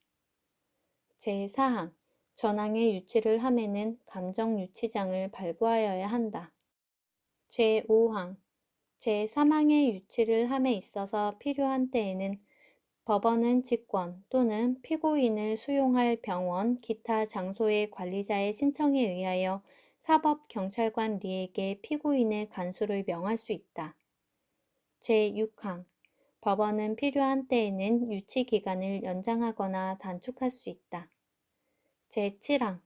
제4항 전항의 유치를 함에는 감정유치장을 발부하여야 한다. 제5항 제3항의 유치를 함에 있어서 필요한 때에는 법원은 직권 또는 피고인을 수용할 병원, 기타 장소의 관리자의 신청에 의하여 사법경찰관 리에게 피고인의 간수를 명할 수 있다. 제6항 법원은 필요한 때에는 유치 기간을 연장하거나 단축할 수 있다. 제7항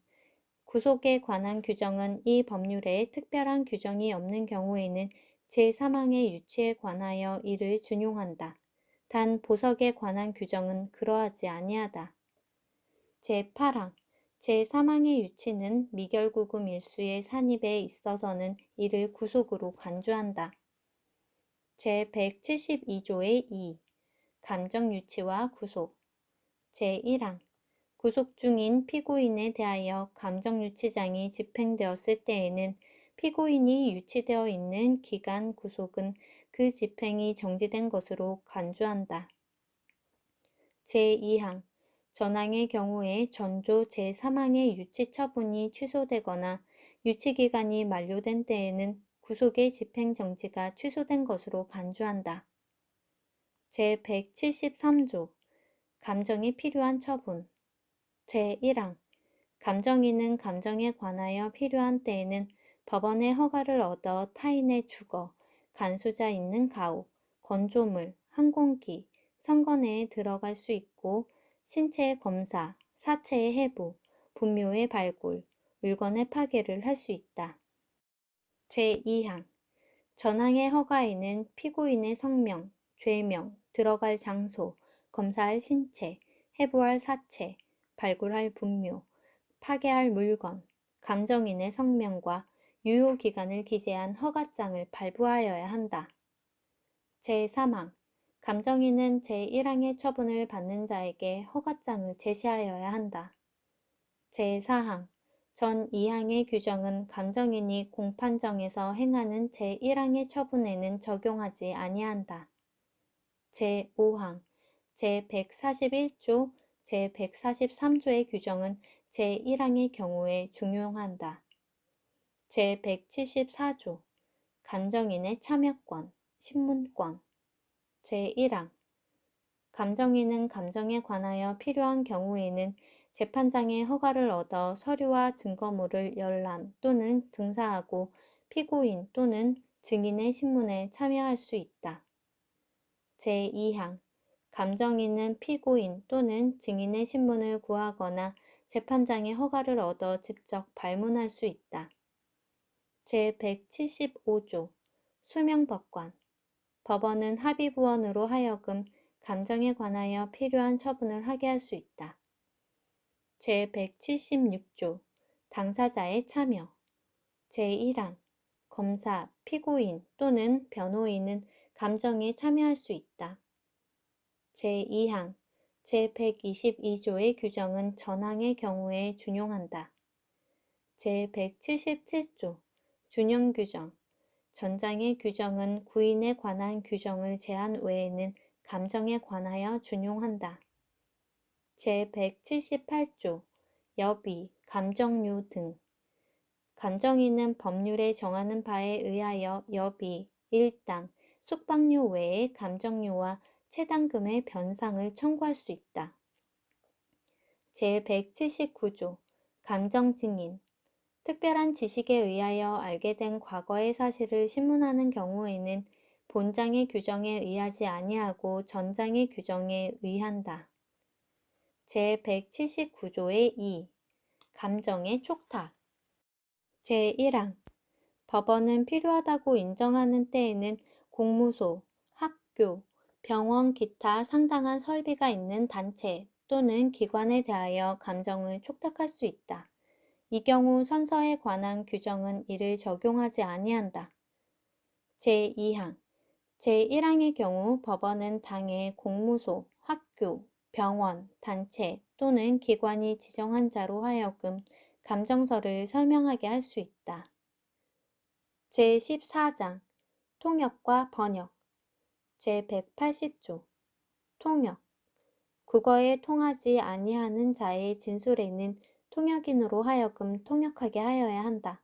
구속에 관한 규정은 이 법률에 특별한 규정이 없는 경우에는 제3항의 유치에 관하여 이를 준용한다. 단 보석에 관한 규정은 그러하지 아니하다. 제8항 제3항의 유치는 미결구금 일수의 산입에 있어서는 이를 구속으로 간주한다. 제172조의 2 감정유치와 구속 제1항 구속 중인 피고인에 대하여 감정유치장이 집행되었을 때에는 피고인이 유치되어 있는 기간 구속은 그 집행이 정지된 것으로 간주한다. 제2항 전항의 경우에 전조 제3항의 유치 처분이 취소되거나 유치기간이 만료된 때에는 구속의 집행정지가 취소된 것으로 간주한다. 제173조 감정이 필요한 처분 제1항 감정인은 감정에 관하여 필요한 때에는 법원의 허가를 얻어 타인의 주거, 간수자 있는 가옥, 건조물, 항공기, 선거내에 들어갈 수 있고 신체의 검사, 사체의 해부, 분묘의 발굴, 물건의 파괴를 할 수 있다. 제2항 전항의 허가에는 피고인의 성명, 죄명, 들어갈 장소, 검사할 신체, 해부할 사체, 발굴할 분묘, 파괴할 물건, 감정인의 성명과 유효기간을 기재한 허가장을 발부하여야 한다. 제3항 감정인은 제1항의 처분을 받는 자에게 허가장을 제시하여야 한다. 제4항 전 2항의 규정은 감정인이 공판정에서 행하는 제1항의 처분에는 적용하지 아니한다. 제5항 제141조, 제143조의 규정은 제1항의 경우에 준용한다. 제174조 감정인의 참여권, 신문권 제1항 감정인은 감정에 관하여 필요한 경우에는 재판장의 허가를 얻어 서류와 증거물을 열람 또는 등사하고 피고인 또는 증인의 신문에 참여할 수 있다. 제2항 감정인은 피고인 또는 증인의 신문을 구하거나 재판장의 허가를 얻어 직접 발문할 수 있다. 제175조 수명법관 법원은 합의부원으로 하여금 감정에 관하여 필요한 처분을 하게 할 수 있다. 제176조 당사자의 참여 제1항 검사, 피고인 또는 변호인은 감정에 참여할 수 있다. 제2항 제122조의 규정은 전항의 경우에 준용한다. 제177조 준용규정 전장의 규정은 구인에 관한 규정을 제한 외에는 감정에 관하여 준용한다. 제178조 여비, 감정료 등 감정인은 법률에 정하는 바에 의하여 여비, 일당, 숙박료 외에 감정료와 채당금의 변상을 청구할 수 있다. 제179조 감정증인 특별한 지식에 의하여 알게 된 과거의 사실을 신문하는 경우에는 본장의 규정에 의하지 아니하고 전장의 규정에 의한다. 제179조의 2 감정의 촉탁 제1항 법원은 필요하다고 인정하는 때에는 공무소, 학교, 병원 기타 상당한 설비가 있는 단체 또는 기관에 대하여 감정을 촉탁할 수 있다. 이 경우 선서에 관한 규정은 이를 적용하지 아니한다. 제2항 제1항의 경우 법원은 당의 공무소, 학교, 병원, 단체 또는 기관이 지정한 자로 하여금 감정서를 설명하게 할 수 있다. 제14장 통역과 번역 제180조 통역 국어에 통하지 아니하는 자의 진술에는 통역인으로 하여금 통역하게 하여야 한다.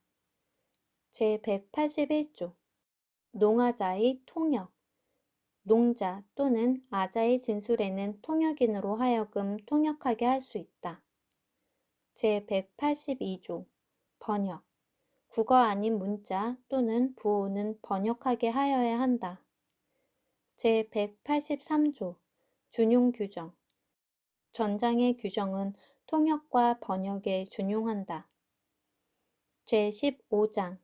제181조 농아자의 통역 농자 또는 아자의 진술에는 통역인으로 하여금 통역하게 할 수 있다. 제182조 번역 국어 아닌 문자 또는 부호는 번역하게 하여야 한다. 제183조 준용 규정 전장의 규정은 통역과 번역에 준용한다. 제15장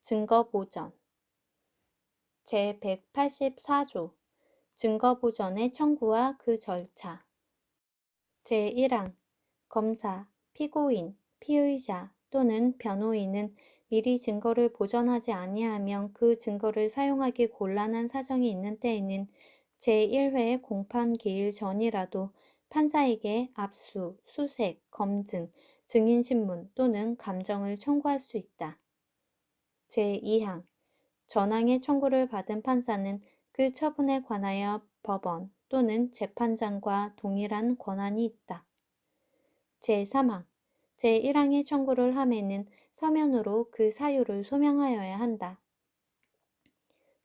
증거 보전 제184조 증거 보전의 청구와 그 절차 제1항 검사, 피고인, 피의자 또는 변호인은 미리 증거를 보전하지 아니하면 그 증거를 사용하기 곤란한 사정이 있는 때에는 제1회 공판 기일 전이라도 판사에게 압수, 수색, 검증, 증인신문 또는 감정을 청구할 수 있다. 제2항 전항의 청구를 받은 판사는 그 처분에 관하여 법원 또는 재판장과 동일한 권한이 있다. 제3항 제1항의 청구를 함에는 서면으로 그 사유를 소명하여야 한다.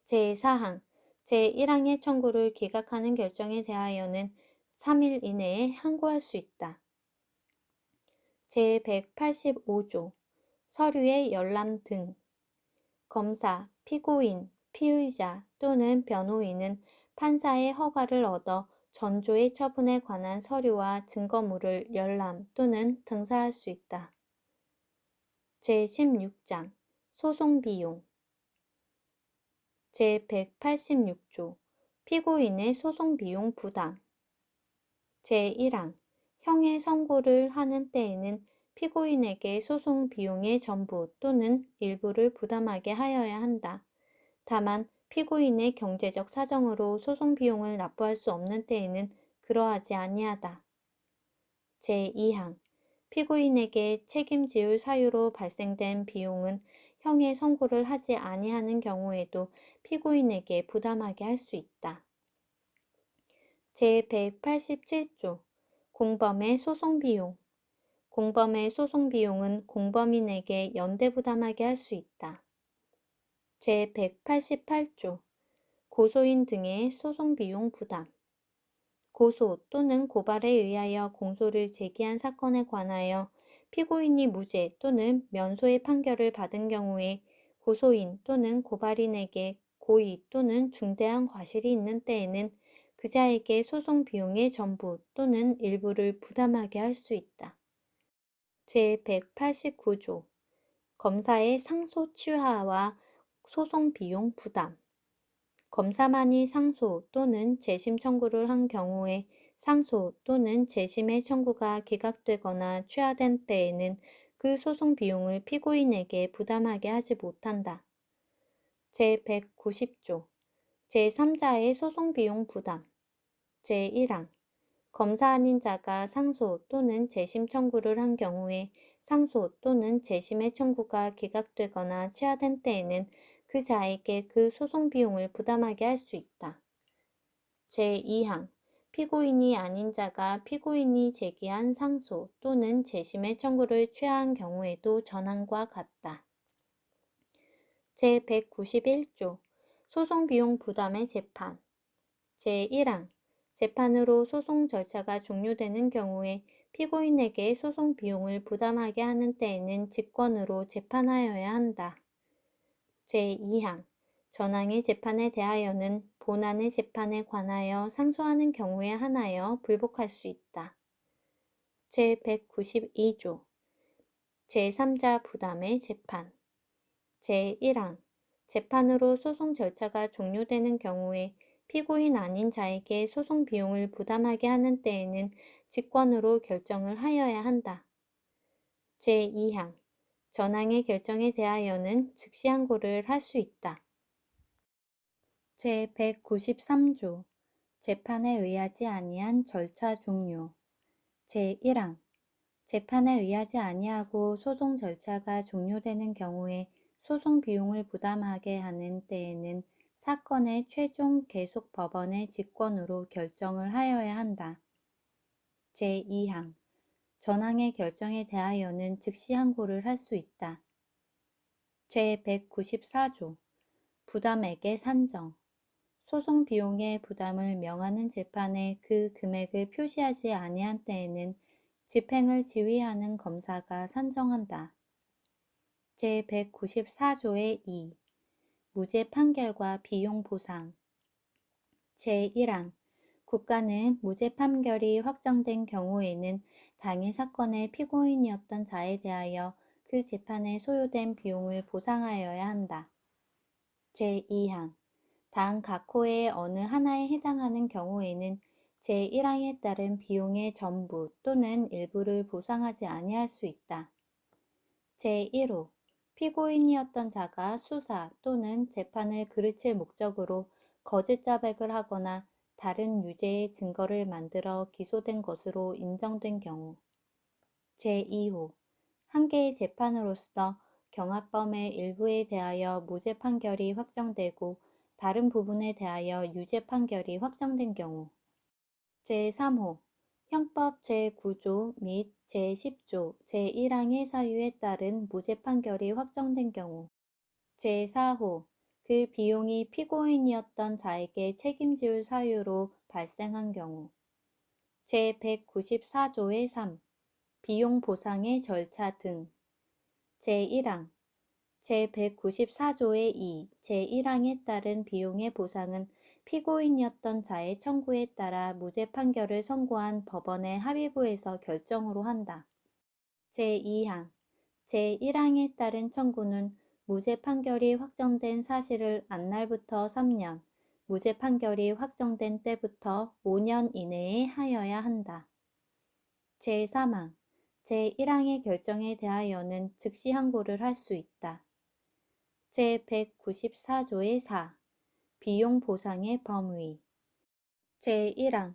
제4항 제1항의 청구를 기각하는 결정에 대하여는 3일 이내에 항고할 수 있다. 제185조 서류의 열람 등 검사, 피고인, 피의자 또는 변호인은 판사의 허가를 얻어 전조의 처분에 관한 서류와 증거물을 열람 또는 등사할 수 있다. 제16장 소송비용 제186조 피고인의 소송비용 부담 제1항 형의 선고를 하는 때에는 피고인에게 소송 비용의 전부 또는 일부를 부담하게 하여야 한다. 다만 피고인의 경제적 사정으로 소송 비용을 납부할 수 없는 때에는 그러하지 아니하다. 제2항 피고인에게 책임지을 사유로 발생된 비용은 형의 선고를 하지 아니하는 경우에도 피고인에게 부담하게 할 수 있다. 제187조 공범의 소송비용 공범의 소송비용은 공범인에게 연대 부담하게 할 수 있다. 제188조 고소인 등의 소송비용 부담 고소 또는 고발에 의하여 공소를 제기한 사건에 관하여 피고인이 무죄 또는 면소의 판결을 받은 경우에 고소인 또는 고발인에게 고의 또는 중대한 과실이 있는 때에는 그자에게 소송 비용의 전부 또는 일부를 부담하게 할 수 있다. 제189조 검사의 상소 취하와 소송 비용 부담 검사만이 상소 또는 재심 청구를 한 경우에 상소 또는 재심의 청구가 기각되거나 취하된 때에는 그 소송 비용을 피고인에게 부담하게 하지 못한다. 제190조 제3자의 소송 비용 부담 제1항 검사 아닌 자가 상소 또는 재심 청구를 한 경우에 상소 또는 재심의 청구가 기각되거나 취하된 때에는 그 자에게 그 소송 비용을 부담하게 할 수 있다. 제2항 피고인이 아닌 자가 피고인이 제기한 상소 또는 재심의 청구를 취하한 경우에도 전항과 같다. 제191조 소송 비용 부담의 재판 제1항 재판으로 소송 절차가 종료되는 경우에 피고인에게 소송 비용을 부담하게 하는 때에는 직권으로 재판하여야 한다. 제2항 전항의 재판에 대하여는 본안의 재판에 관하여 상소하는 경우에 한하여 불복할 수 있다. 제192조 제3자 부담의 재판 제1항 재판으로 소송 절차가 종료되는 경우에 피고인 아닌 자에게 소송 비용을 부담하게 하는 때에는 직권으로 결정을 하여야 한다. 제2항 전항의 결정에 대하여는 즉시 항고를 할 수 있다. 제193조 재판에 의하지 아니한 절차 종료. 제1항 재판에 의하지 아니하고 소송 절차가 종료되는 경우에 소송 비용을 부담하게 하는 때에는 사건의 최종 계속 법원의 직권으로 결정을 하여야 한다. 제2항 전항의 결정에 대하여는 즉시 항고를 할 수 있다. 제194조 부담액의 산정. 소송 비용의 부담을 명하는 재판에 그 금액을 표시하지 아니한 때에는 집행을 지휘하는 검사가 산정한다. 제194조의 2. 무죄 판결과 비용 보상. 제1항 국가는 무죄 판결이 확정된 경우에는 당해 사건의 피고인이었던 자에 대하여 그 재판에 소요된 비용을 보상하여야 한다. 제2항 당 각 호의 어느 하나에 해당하는 경우에는 제1항에 따른 비용의 전부 또는 일부를 보상하지 아니할 수 있다. 제1호 피고인이었던 자가 수사 또는 재판을 그르칠 목적으로 거짓 자백을 하거나 다른 유죄의 증거를 만들어 기소된 것으로 인정된 경우. 제2호 한 개의 재판으로서 경합범의 일부에 대하여 무죄 판결이 확정되고 다른 부분에 대하여 유죄 판결이 확정된 경우. 제3호 형법 제9조 및 제10조 제1항의 사유에 따른 무죄 판결이 확정된 경우. 제4호 그 비용이 피고인이었던 자에게 책임지을 사유로 발생한 경우. 제194조의 3. 비용 보상의 절차 등. 제1항 제194조의 2, 제1항에 따른 비용의 보상은 피고인이었던 자의 청구에 따라 무죄 판결을 선고한 법원의 합의부에서 결정으로 한다. 제2항 제1항에 따른 청구는 무죄 판결이 확정된 사실을 안날부터 3년, 무죄 판결이 확정된 때부터 5년 이내에 하여야 한다. 제3항 제1항의 결정에 대하여는 즉시 항고를 할 수 있다. 제194조의 4. 비용 보상의 범위. 제1항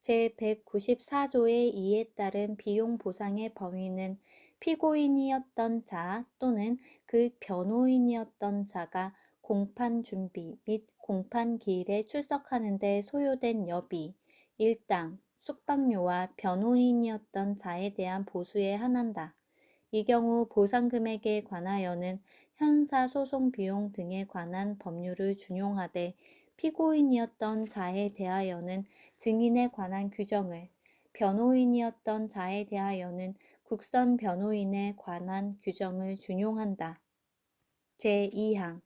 제194조의 2에 따른 비용 보상의 범위는 피고인이었던 자 또는 그 변호인이었던 자가 공판 준비 및 공판 기일에 출석하는 데 소요된 여비, 일당, 숙박료와 변호인이었던 자에 대한 보수에 한한다. 이 경우 보상금액에 관하여는 형사소송 비용 등에 관한 법률을 준용하되 피고인이었던 자에 대하여는 증인에 관한 규정을, 변호인이었던 자에 대하여는 국선 변호인에 관한 규정을 준용한다. 제2항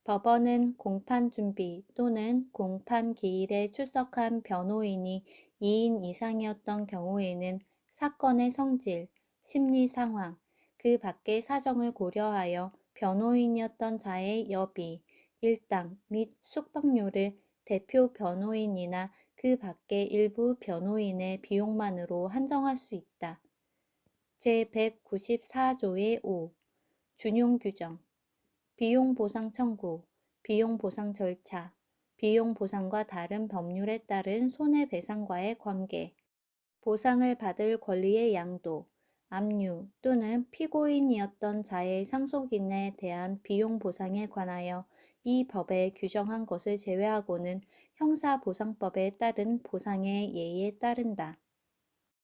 법원은 공판 준비 또는 공판 기일에 출석한 변호인이 2인 이상이었던 경우에는 사건의 성질, 심리 상황, 그 밖의 사정을 고려하여 변호인이었던 자의 여비, 일당 및 숙박료를 대표 변호인이나 그 밖의 일부 변호인의 비용만으로 한정할 수 있다. 제194조의 5. 준용 규정. 비용 보상 청구, 비용 보상 절차, 비용 보상과 다른 법률에 따른 손해배상과의 관계, 보상을 받을 권리의 양도, 압류 또는 피고인이었던 자의 상속인에 대한 비용 보상에 관하여 이 법에 규정한 것을 제외하고는 형사보상법에 따른 보상의 예에 따른다.